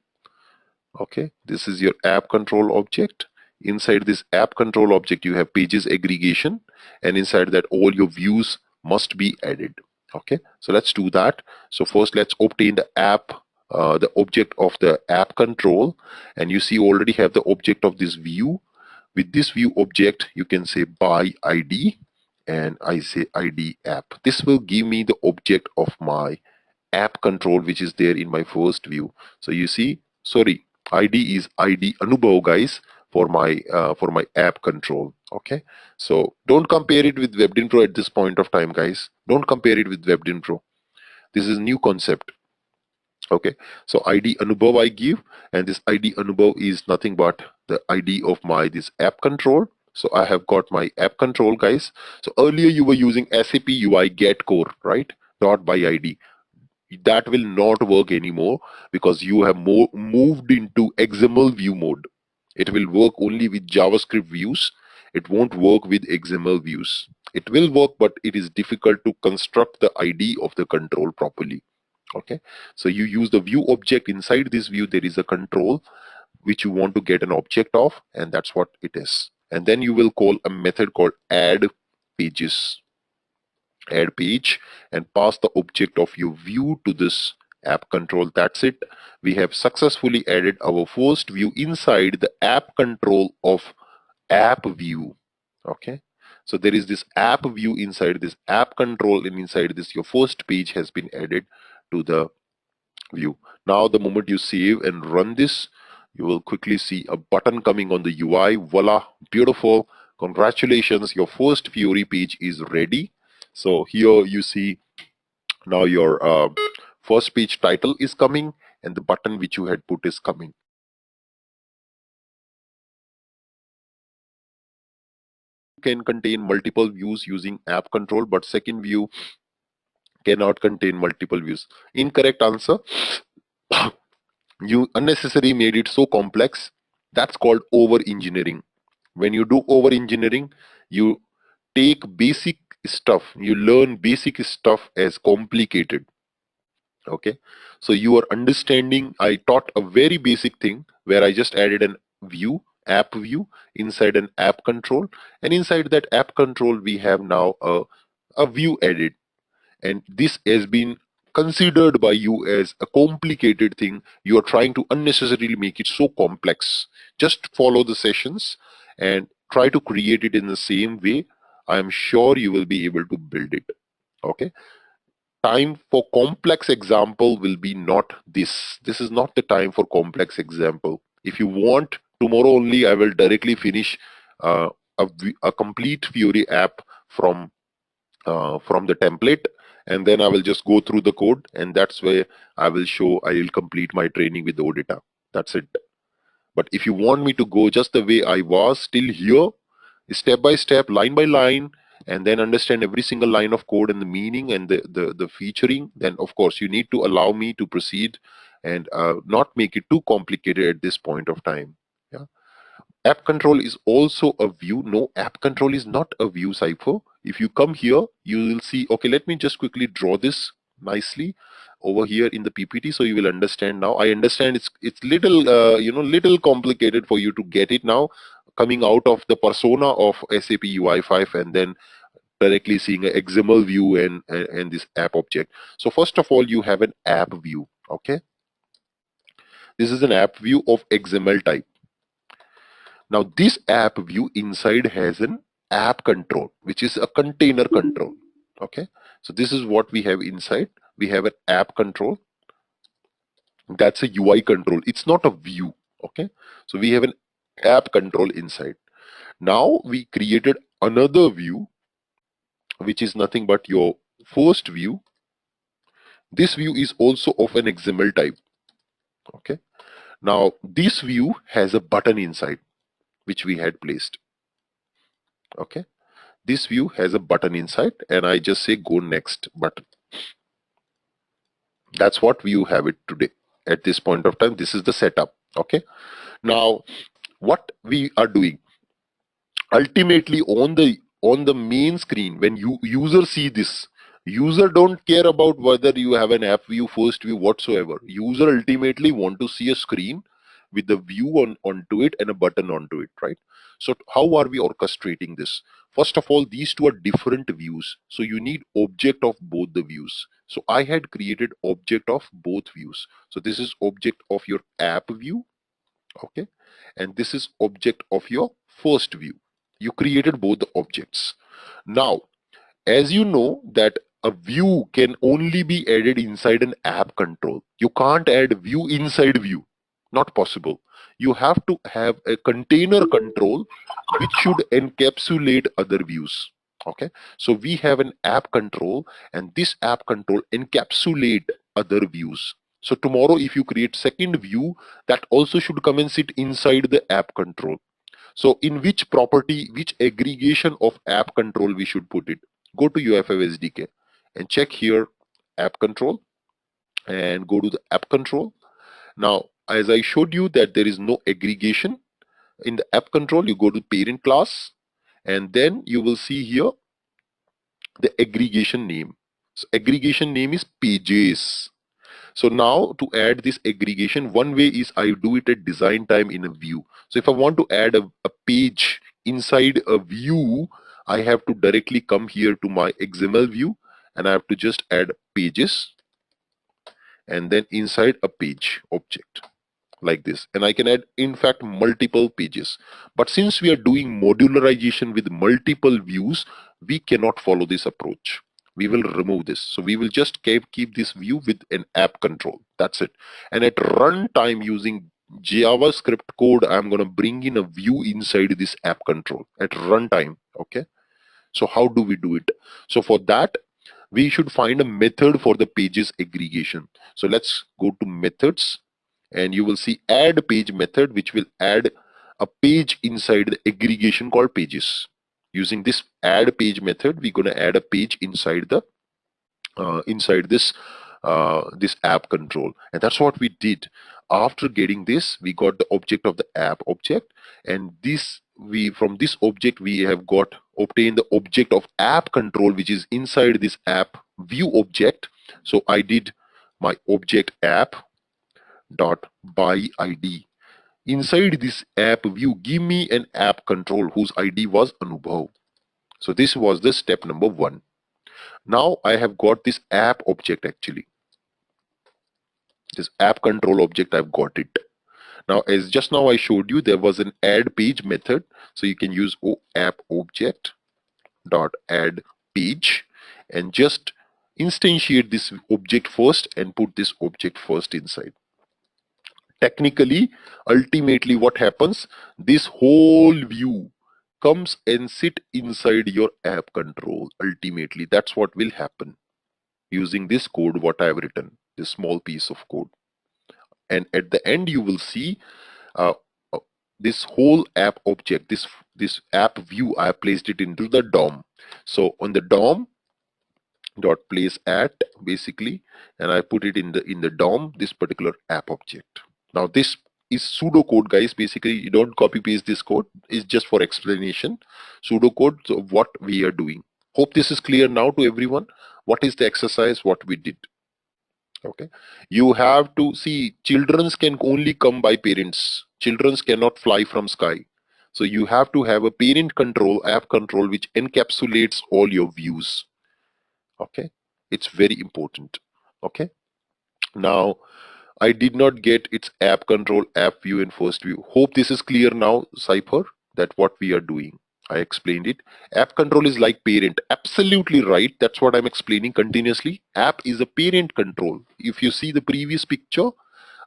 [SPEAKER 1] Okay, this is your app control object. Inside this app control object you have pages aggregation, and inside that all your views must be added. Okay, so let's do that. So first let's obtain the app, the object of the app control, and you see already have the object of this view. With this view object you can say by ID, and I say ID app. This will give me the object of my app control which is there in my first view. So you see, sorry, ID is ID anubhav, guys, for my app control. Okay, so don't compare it with WebDin Pro at this point of time, guys. Don't compare it with WebDin Pro. This is a new concept. Okay, so ID anubhav I give, and this ID anubhav is nothing but the ID of my this app control. So I have got my app control, guys. So earlier you were using SAP UI get core, right? Dot by ID. That will not work anymore because you have moved into XML view mode. It will work only with JavaScript views. It won't work with XML views. It will work, but it is difficult to construct the ID of the control properly. Okay, so you use the view object. Inside this view there is a control which you want to get an object of, and that's what it is. And then you will call a method called add pages, add page, and pass the object of your view to this app control. That's it. We have successfully added our first view inside the app control of app view. Okay, so there is this app view inside this app control, and inside this your first page has been added to the view. Now the moment you save and run this, you will quickly see a button coming on the UI. Voila, beautiful, congratulations, your first Fiori page is ready. So here you see now your first page title is coming, and the button which you had put is coming. Can contain multiple views using app control, but second view cannot contain multiple views. Incorrect answer. You unnecessarily made it so complex. That's called over engineering. When you do over engineering, you take basic stuff, you learn basic stuff as complicated. Okay, so you are understanding, I taught a very basic thing where I just added an view, app view inside an app control, and inside that app control we have now a view added, and this has been considered by you as a complicated thing. You are trying to unnecessarily make it so complex. Just follow the sessions and try to create it in the same way. I am sure you will be able to build it. Okay, time for complex example will be not this is not the time for complex example. If you want, tomorrow only I will directly finish uh, a complete Fiori app from the template, and then I will just go through the code, and that's where I will complete my training with OData. That's it. But if you want me to go just the way I was still here, step by step, line by line, and then understand every single line of code and the meaning and the featuring, then of course you need to allow me to proceed and not make it too complicated at this point of time. Yeah. App control is also a view. No, app control is not a view, Cypher. If you come here, you will see, okay, let me just quickly draw this nicely over here in the PPT so you will understand now. I understand it's little, little complicated for you to get it now, coming out of the persona of SAP UI5 and then directly seeing an XML view and this app object. So first of all, you have an app view, okay? This is an app view of XML type. Now this app view inside has an app control, which is a container control. Okay, so this is what we have inside. We have an app control. That's a UI control. It's not a view. Okay, so we have an app control inside. Now we created another view, which is nothing but your first view. This view is also of an XML type. Okay, now this view has a button inside, which we had placed. Okay, this view has a button inside, and I just say go next button. That's what view have it today. At this point of time, this is the setup. Okay, now what we are doing ultimately on the main screen, when you user see this, user don't care about whether you have an app view, first view, whatsoever. User ultimately want to see a screen with the view onto it and a button onto it, right? So how are we orchestrating this? First of all, these two are different views, so you need object of both the views. So I had created object of both views. So this is object of your app view, okay, and this is object of your first view. You created both the objects. Now, as you know that a view can only be added inside an app control. You can't add view inside view. Not possible. You have to have a container control which should encapsulate other views. Okay, so we have an app control, and this app control encapsulate other views. So tomorrow if you create second view, that also should come and sit inside the app control. So in which property, which aggregation of app control we should put it? Go to UI5 SDK and check here app control and go to the app control. Now, as I showed you that there is no aggregation in the app control, you go to parent class and then you will see here the aggregation name. So aggregation name is pages. So now to add this aggregation, one way is I do it at design time in a view. So if I want to add a page inside a view, I have to directly come here to my XML view and I have to just add pages and then inside a page object like this, and I can add in fact multiple pages. But since we are doing modularization with multiple views, we cannot follow this approach. We will remove this. So we will just keep this view with an app control. That's it. And at runtime using JavaScript code, I'm going to bring in a view inside this app control at runtime. Okay. So how do we do it? So for that, we should find a method for the pages aggregation. So let's go to methods and you will see add page method, which will add a page inside the aggregation called pages. Using this add page method, we're going to add a page inside the inside this app control, and that's what we did. After getting this, we got the object of the app object, and this we from this object we have got obtained the object of app control, which is inside this app view object. So I did my object app dot by id. Inside this app view, give me an app control whose id was anubhav. So this was the step number 1. Now I have got this app object, actually this app control object, I've got it. Now as just now I showed you, there was an add page method, so you can use app object dot add page and just instantiate this object first and put this object first inside. Technically, ultimately what happens, this whole view comes and sit inside your app control. Ultimately that's what will happen using this code what I have written, this small piece of code. And at the end you will see uh, uh, this whole app object, this app view, I have placed it into the DOM. So on the DOM dot place at basically, and I put it in the DOM, this particular app object. Now this is pseudocode, guys. Basically you don't copy paste this code, it's just for explanation. Pseudocode of what we are doing. Hope this is clear now to everyone. What is the exercise what we did? Okay, you have to see, childrens can only come by parents, childrens cannot fly from sky. So you have to have a parent control, app control, which encapsulates all your views. Okay, it's very important. Okay, now I did not get its app control, app view and first view. Hope this is clear now, Cypher, that what we are doing. I explained it. App control is like parent. Absolutely right. That's what I'm explaining continuously. App is a parent control. If you see the previous picture,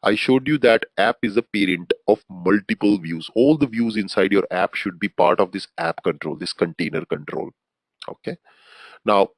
[SPEAKER 1] I showed you that app is a parent of multiple views. All the views inside your app should be part of this app control, this container control. Okay. Now,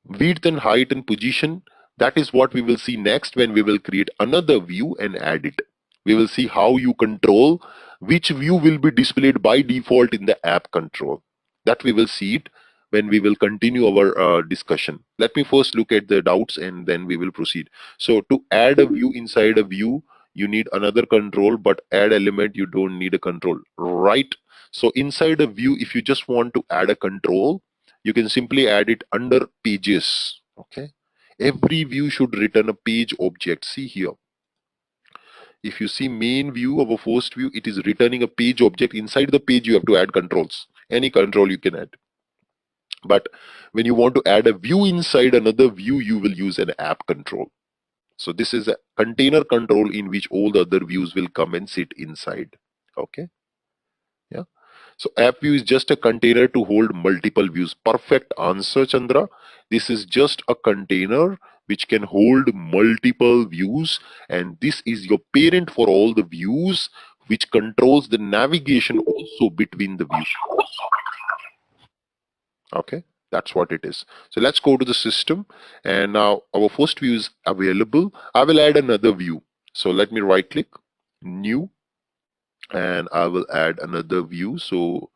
[SPEAKER 1] width and height and position, that is what we will see next when we will create another view and add it. We will see how you control which view will be displayed by default in the app control. That we will see it when we will continue our discussion. Let me first look at the doubts and then we will proceed. So to add a view inside a view, you need another control, but add element, you don't need a control, right? So inside a view, if you just want to add a control, you can simply add it under pages. Okay, every view should return a page object. See here, if you see main view of a first view, it is returning a page object. Inside the page you have to add controls, any control you can add. But when you want to add a view inside another view, you will use an app control. So this is a container control in which all the other views will come and sit inside. Okay, yeah. So app view is just a container to hold multiple views. Perfect answer, Chandra. This is just a container which can hold multiple views, and this is your parent for all the views, which controls the navigation also between the views. Okay, that's what it is. So let's go to the system, and now our first view is available. I will add another view. So let me right click, new, and I will add another view. So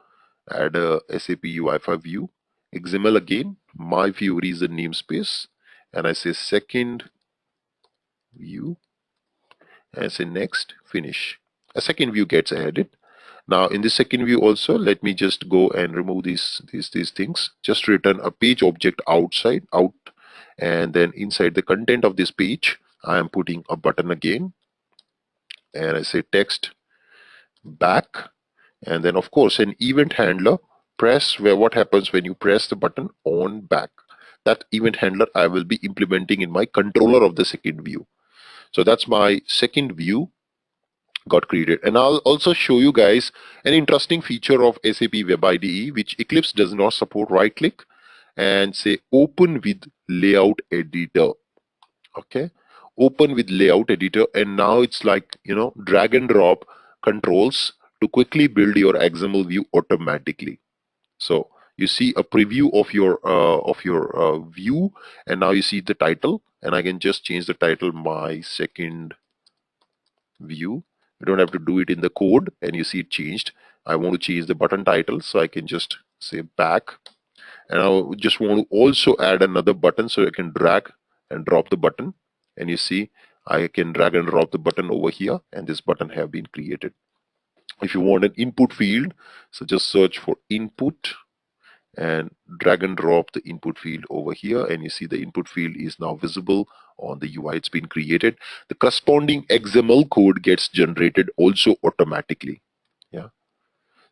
[SPEAKER 1] add a SAP UI5 view, XML again, my Fiori is a namespace, and I say second view, and I say next, finish. A second view gets added. Now in the second view also, let me just go and remove these things. Just return a page object out, and then inside the content of this page, I am putting a button again, and I say text back, and then of course an event handler. Press where what happens when you press the button on back. That event handler I will be implementing in my controller of the second view. So that's my second view got created. And I'll also show you guys an interesting feature of SAP WebIDE, which Eclipse does not support. Right click and say open with layout editor. Okay, open with layout editor, and now it's like, drag and drop controls to quickly build your XML view automatically. So you see a preview of your view, and now you see the title, and I can just change the title my second view. You don't have to do it in the code, and you see it changed. I want to change the button title, so I can just say back, and I just want to also add another button, so I can drag and drop the button, and you see I can drag and drop the button over here, and this button have been created. If you want an input field, so just search for input and drag and drop the input field over here, and you see the input field is now visible on the UI. It's been created. The corresponding XML code gets generated also automatically. Yeah.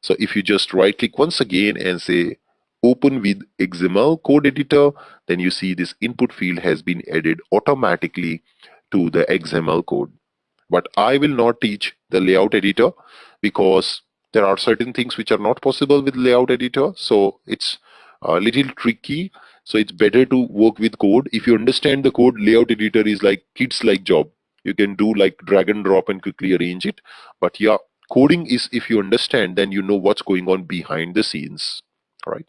[SPEAKER 1] So if you just right click once again and say open with XML code editor, then you see this input field has been added automatically to the XML code. But I will not teach the layout editor because there are certain things which are not possible with layout editor. So it's a little tricky. So it's better to work with code. If you understand the code, layout editor is like kids like job. You can do like drag and drop and quickly arrange it. But yeah, coding is, if you understand, then you know what's going on behind the scenes, right?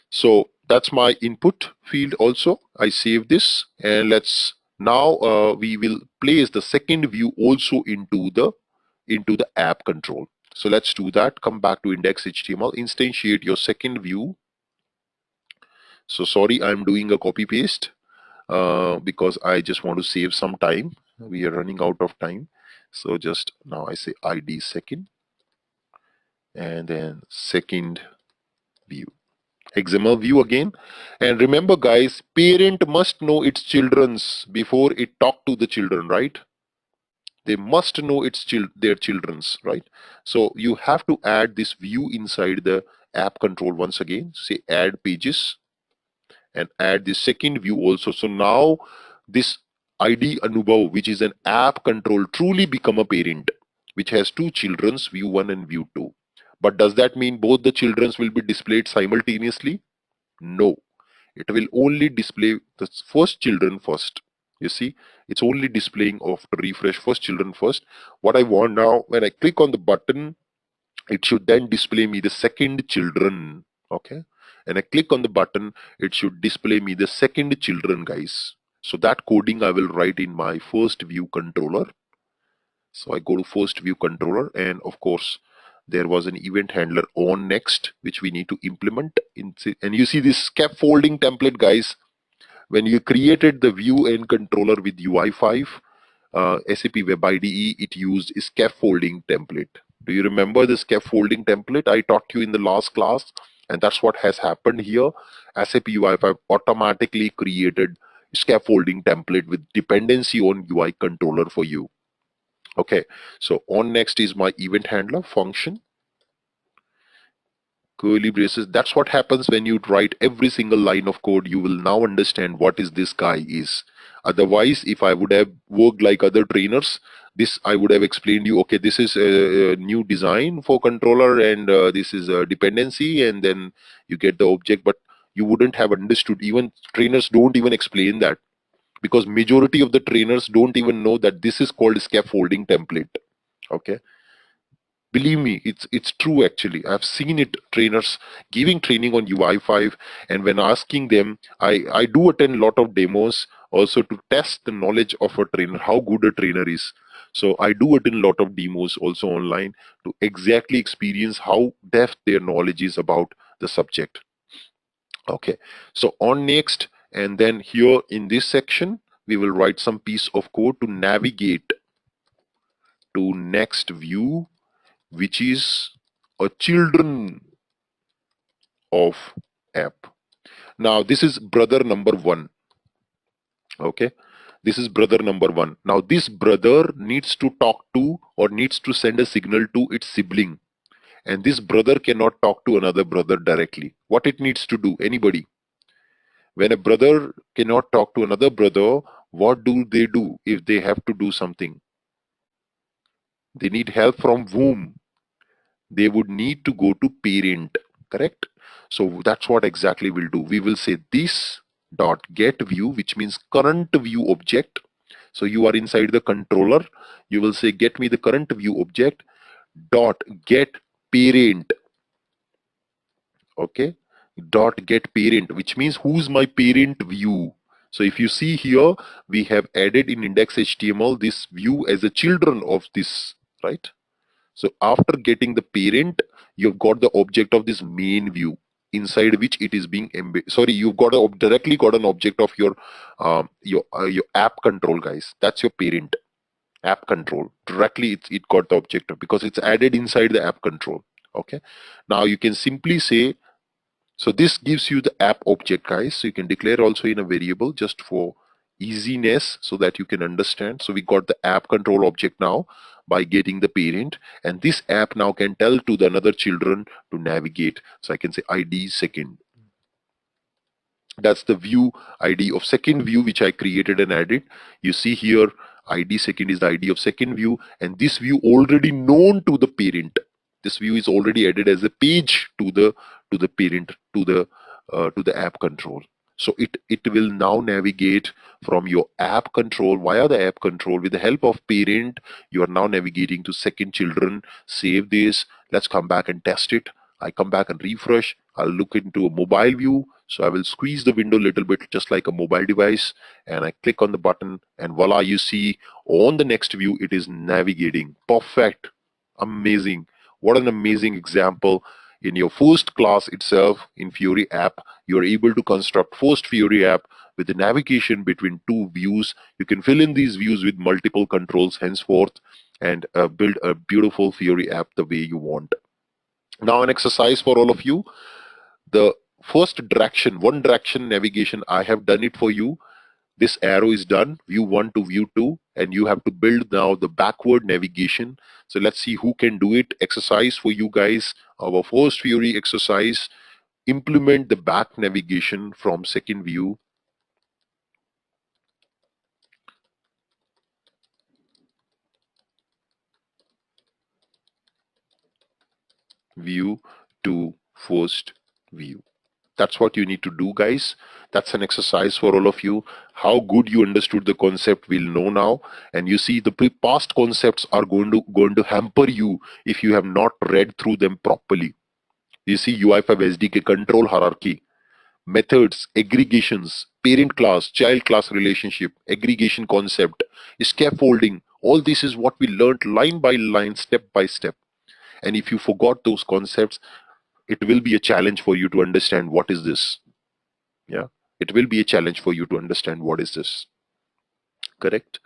[SPEAKER 1] So that's my input field also. I save this, and let's now we will place the second view also into the app control. So let's do that. Come back to index.html, instantiate your second view. So sorry, I'm doing a copy paste because I just want to save some time. We are running out of time. So just now I say ID second, and then second view. XML view again. And remember guys, parent must know its children's before it talk to the children, right? They must know their children's, right? So you have to add this view inside the app control once again. Say add pages and add the second view also. So now this ID Anubhav, which is an app control, truly become a parent, which has two children's, view 1 and view 2. But does that mean both the children's will be displayed simultaneously? No, it will only display the first children first. You see, it's only displaying of the refresh first children first. What I want now, when I click on the button, it should then display me the second children. Okay, and I click on the button, it should display me the second children, guys. So that coding I will write in my first view controller. So I go to first view controller, and of course there was an event handler on next which we need to implement in. And you see this scaffolding template, guys. When you created the view and controller with UI5, SAP WebIDE, it used scaffolding template. Do you remember the scaffolding template I taught you in the last class? And that's what has happened here. SAP UI5 automatically created scaffolding template with dependency on UI controller for you. Okay, so on next is my event handler function, curly braces. That's what happens when you write every single line of code. You will now understand what is this guy is. Otherwise, if I would have worked like other trainers, this I would have explained you, okay, this is a new design for controller, and this is a dependency, and then you get the object, but you wouldn't have understood. Even trainers don't even explain that, because majority of the trainers don't even know that this is called scaffolding template. Okay, believe me, it's true. Actually, I've seen it, trainers giving training on UI5, and when asking them, I do attend a lot of demos also to test the knowledge of a trainer, how good a trainer is. So I do attend a lot of demos also online to exactly experience how depth their knowledge is about the subject. Okay, so on next, and then here in this section we will write some piece of code to navigate to next view which is a children of app. Now this is brother number one. Okay, this is brother number one. Now this brother needs to talk to or needs to send a signal to its sibling, and this brother cannot talk to another brother directly. What it needs to do? Anybody? When a brother cannot talk to another brother, what do they do if they have to do something? They need help from whom? They would need to go to parent, correct? So that's what exactly we'll do. We will say this dot get view, which means current view object. So you are inside the controller. You will say get me the current view object dot get parent. Okay, dot get parent, which means who's my parent view. So if you see here, we have added in index HTML this view as a children of this, right? So after getting the parent, you've got the object of this main view inside which it is being embedded. Sorry, you've got directly got an object of your app control, guys. That's your parent app control. Directly it got the object of, because it's added inside the app control. Okay. Now you can simply say, so this gives you the app object, guys. So you can declare also in a variable just for easiness so that you can understand. So we got the app control object now by getting the parent, and this app now can tell to the another children to navigate. So I can say ID second. That's the view ID of second view which I created and added. You see here ID second is the ID of second view, and this view already known to the parent. This view is already added as a page to the parent, to the app control. So it will now navigate from your app control via the app control with the help of parent. You are now navigating to second children. Save this. Let's come back and test it. I come back and refresh. I'll look into a mobile view. So I will squeeze the window a little bit just like a mobile device, and I click on the button, and voila, you see on the next view it is navigating. Perfect. Amazing. What an amazing example. In your first class itself in Fiori app, you're able to construct first Fiori app with the navigation between two views. You can fill in these views with multiple controls henceforth and build a beautiful Fiori app the way you want. Now an exercise for all of you. The first direction, one direction navigation, I have done it for you. This arrow is done, view 1 to view 2, and you have to build now the backward navigation. So let's see who can do it. Exercise for you guys. Our first Fiori exercise, implement the back navigation from second view to first view. That's what you need to do, guys. That's an exercise for all of you. How good you understood the concept, we'll know now. And you see, the past concepts are going to hamper you if you have not read through them properly. You see, UI5 SDK control hierarchy, methods, aggregations, parent class, child class relationship, aggregation concept, scaffolding. All this is what we learned line by line, step by step. And if you forgot those concepts, it will be a challenge for you to understand what is this. Yeah, it will be a challenge for you to understand what is this. Correct.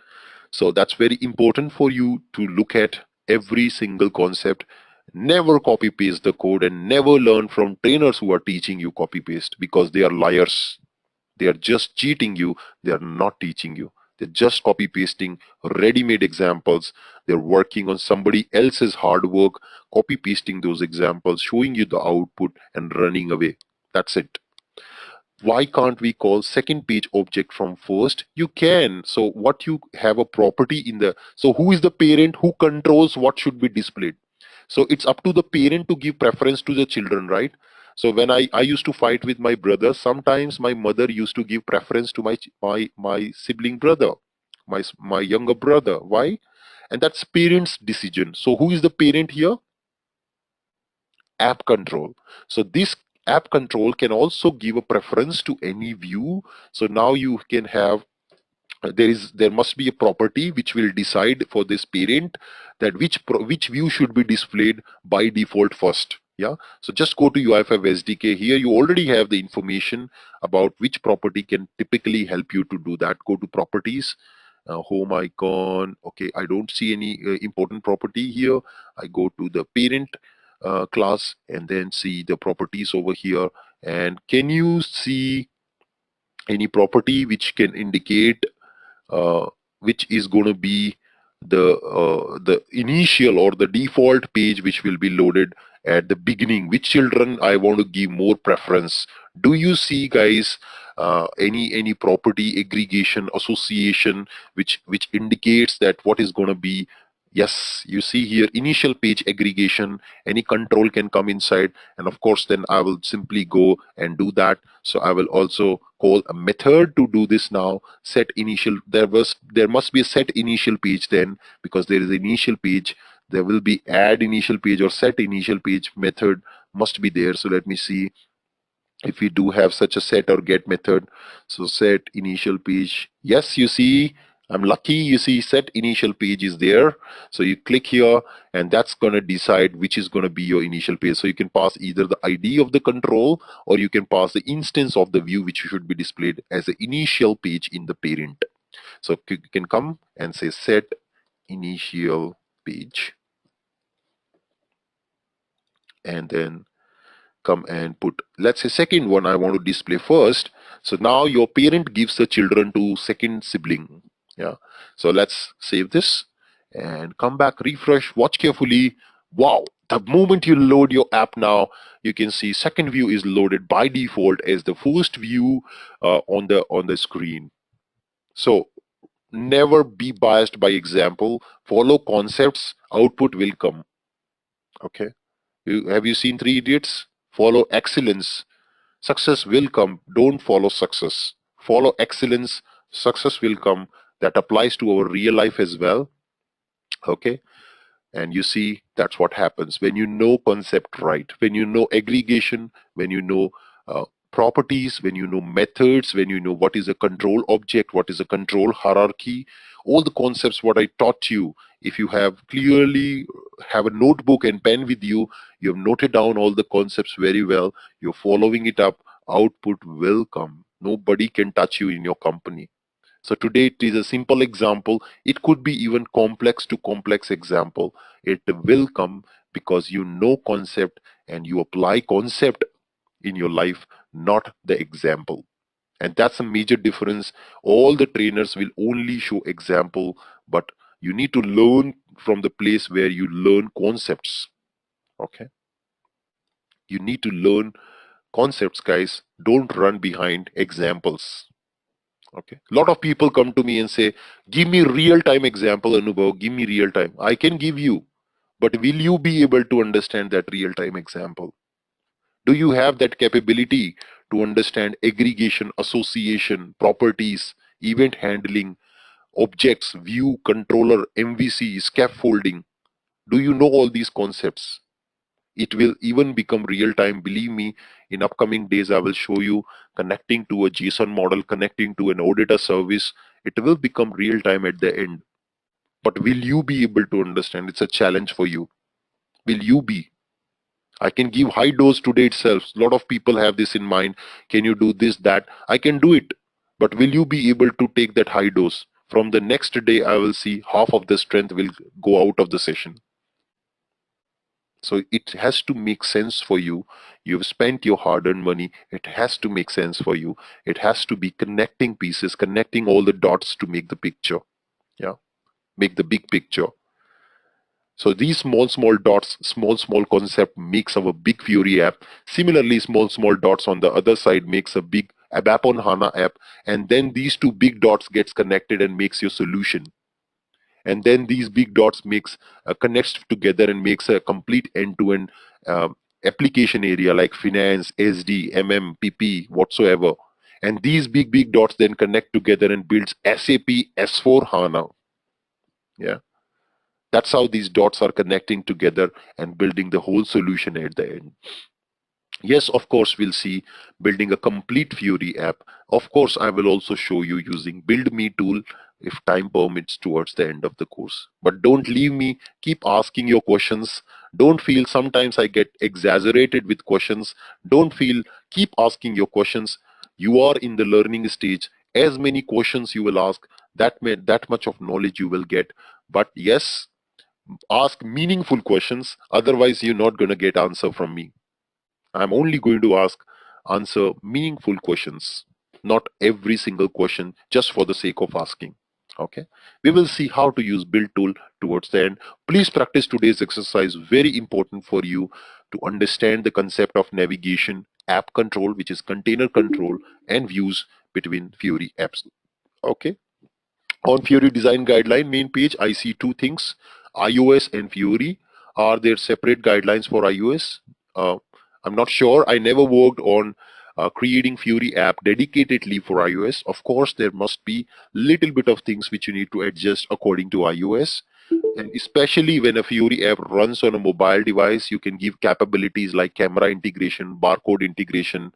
[SPEAKER 1] So that's very important for you to look at every single concept. Never copy paste the code, and never learn from trainers who are teaching you copy paste, because they are liars. They are just cheating you. They are not teaching you. They're just copy pasting ready-made examples. They're working on somebody else's hard work, copy pasting those examples, showing you the output and running away. That's it. Why can't we call second page object from first? You can. So what you have a property in the, so who is the parent, who controls what should be displayed? So it's up to the parent to give preference to the children, right? So when I used to fight with my brother, sometimes my mother used to give preference to my sibling brother, my younger brother. Why? And that's parent's decision. So who is the parent here? App control. So this app control can also give a preference to any view. So now you can have, there must be a property which will decide for this parent that which view should be displayed by default first. Yeah, so just go to UI5 SDK. Here you already have the information about which property can typically help you to do that. Go to properties, home icon. Okay, I don't see any important property here. I go to the parent class and then see the properties over here. And can you see any property which can indicate uh, which is going to be the initial or the default page which will be loaded at the beginning? Which children I want to give more preference? Do you see, guys, any property aggregation association which indicates that what is going to be? Yes, you see here initial page aggregation. Any control can come inside, and of course then I will simply go and do that. So I will also call a method to do this now. Set initial, there must be a set initial page then, because there is initial page. There will be add initial page or set initial page method must be there. So let me see if we do have such a set or get method. So set initial page, yes, you see, I'm lucky, you see set initial page is there. So you click here and that's going to decide which is going to be your initial page. So you can pass either the ID of the control or you can pass the instance of the view which should be displayed as the initial page in the parent. So you can come and say set initial page and then come and put, let's say, second one I want to display first. So now your parent gives the children to second sibling. Yeah, so let's save this and come back, refresh, watch carefully. Wow, the moment you load your app now, you can see second view is loaded by default as the first view on the screen. So never be biased by example, follow concepts, output will come. Okay, have you seen Three Idiots? Follow excellence, success will come. Don't follow success, follow excellence, success will come. That applies to our real life as well. Okay, and you see that's what happens when you know concept right, when you know aggregation, when you know properties, when you know methods, when you know what is a control object, what is a control hierarchy, all the concepts what I taught you. If you have clearly have a notebook and pen with you, you have noted down all the concepts very well, you're following it up, output will come. Nobody can touch you in your company. So today it is a simple example. It could be even complex to complex example. It will come because you know concept and you apply concept in your life, not the example. And that's a major difference. All the trainers will only show example, but you need to learn from the place where you learn concepts. Okay. You need to learn concepts, guys. Don't run behind examples. Okay. A lot of people come to me and say, give me real time example, Anubhav, give me real time. I can give you, but will you be able to understand that real time example? Do you have that capability to understand aggregation, association, properties, event handling, objects, view, controller, MVC, scaffolding? Do you know all these concepts? It will even become real time. Believe me, in upcoming days, I will show you connecting to a JSON model, connecting to an auditor service. It will become real time at the end. But will you be able to understand? It's a challenge for you. Will you be? I can give high dose today itself. A lot of people have this in mind. Can you do this, that? I can do it. But will you be able to take that high dose? From the next day, I will see half of the strength will go out of the session. So it has to make sense for you. You've spent your hard-earned money. It has to make sense for you. It has to be connecting pieces, connecting all the dots to make the picture. Yeah, make the big picture. So these small dots, small concept makes our big Fiori app. Similarly, small dots on the other side makes a big ABAP on HANA app. And then these two big dots gets connected and makes your solution. And then these big dots makes connects together and makes a complete end-to-end application area like finance, SD, MM, PP, whatsoever. And these big dots then connect together and builds SAP S4 HANA. Yeah, that's how these dots are connecting together and building the whole solution at the end. Yes, of course, we'll see building a complete Fiori app. Of course, I will also show you using Build Me tool if time permits towards the end of the course. But don't leave me. Keep asking your questions. Don't feel sometimes I get exaggerated with questions. Don't feel, keep asking your questions. You are in the learning stage. As many questions you will ask, that much of knowledge you will get. But yes, ask meaningful questions, otherwise you're not going to get answer from me. I'm only going to answer meaningful questions, not every single question just for the sake of asking. Okay, we will see how to use build tool towards the end. Please practice today's exercise, very important for you to understand the concept of navigation, app control, which is container control, and views between Fiori apps. Okay, on Fiori design guideline main page, I see two things: iOS and Fiori. Are there separate guidelines for iOS? Uh, I'm not sure. I never worked on creating Fiori app dedicatedly for iOS. Of course, there must be little bit of things which you need to adjust according to iOS. And especially when a Fiori app runs on a mobile device, you can give capabilities like camera integration, barcode integration,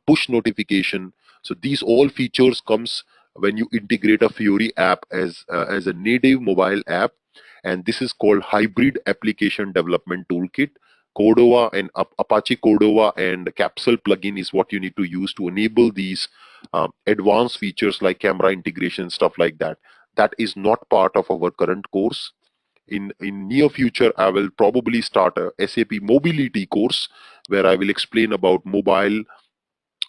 [SPEAKER 1] push notification. So these all features comes when you integrate a Fiori app as a native mobile app, and this is called Hybrid Application Development Toolkit. Cordova and Apache Cordova and Capsule plugin is what you need to use to enable these advanced features like camera integration, stuff like that. That is not part of our current course. In near future, I will probably start a SAP mobility course where I will explain about mobile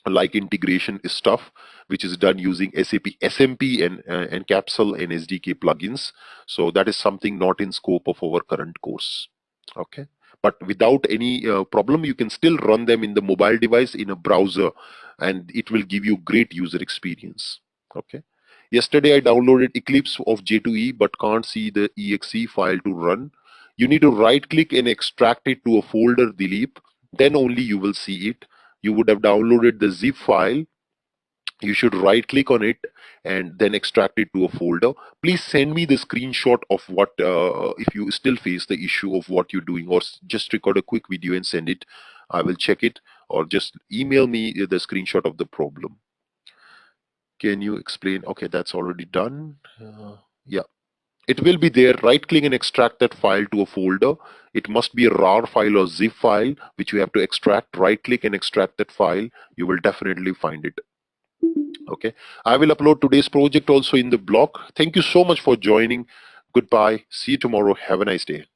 [SPEAKER 1] like integration stuff, which is done using SAP SMP and Capsule and SDK plugins. So that is something not in scope of our current course. Okay, but without any problem, you can still run them in the mobile device in a browser, and it will give you great user experience. Okay. Yesterday I downloaded Eclipse of J2E but can't see the exe file to run. You need to right click and extract it to a folder, Dilip. Then only you will see it. You would have downloaded the zip file. You should right click on it and then extract it to a folder. Please send me the screenshot of what if you still face the issue of what you're doing, or just record a quick video and send it. I will check it, or just email me the screenshot of the problem. Can you explain? Okay, that's already done. Yeah, it will be there. Right click and extract that file to a folder. It must be a RAR file or zip file which you have to extract. Right click and extract that file. You will definitely find it. Okay, I will upload today's project also in the blog. Thank you so much for joining. Goodbye, see you tomorrow. Have a nice day.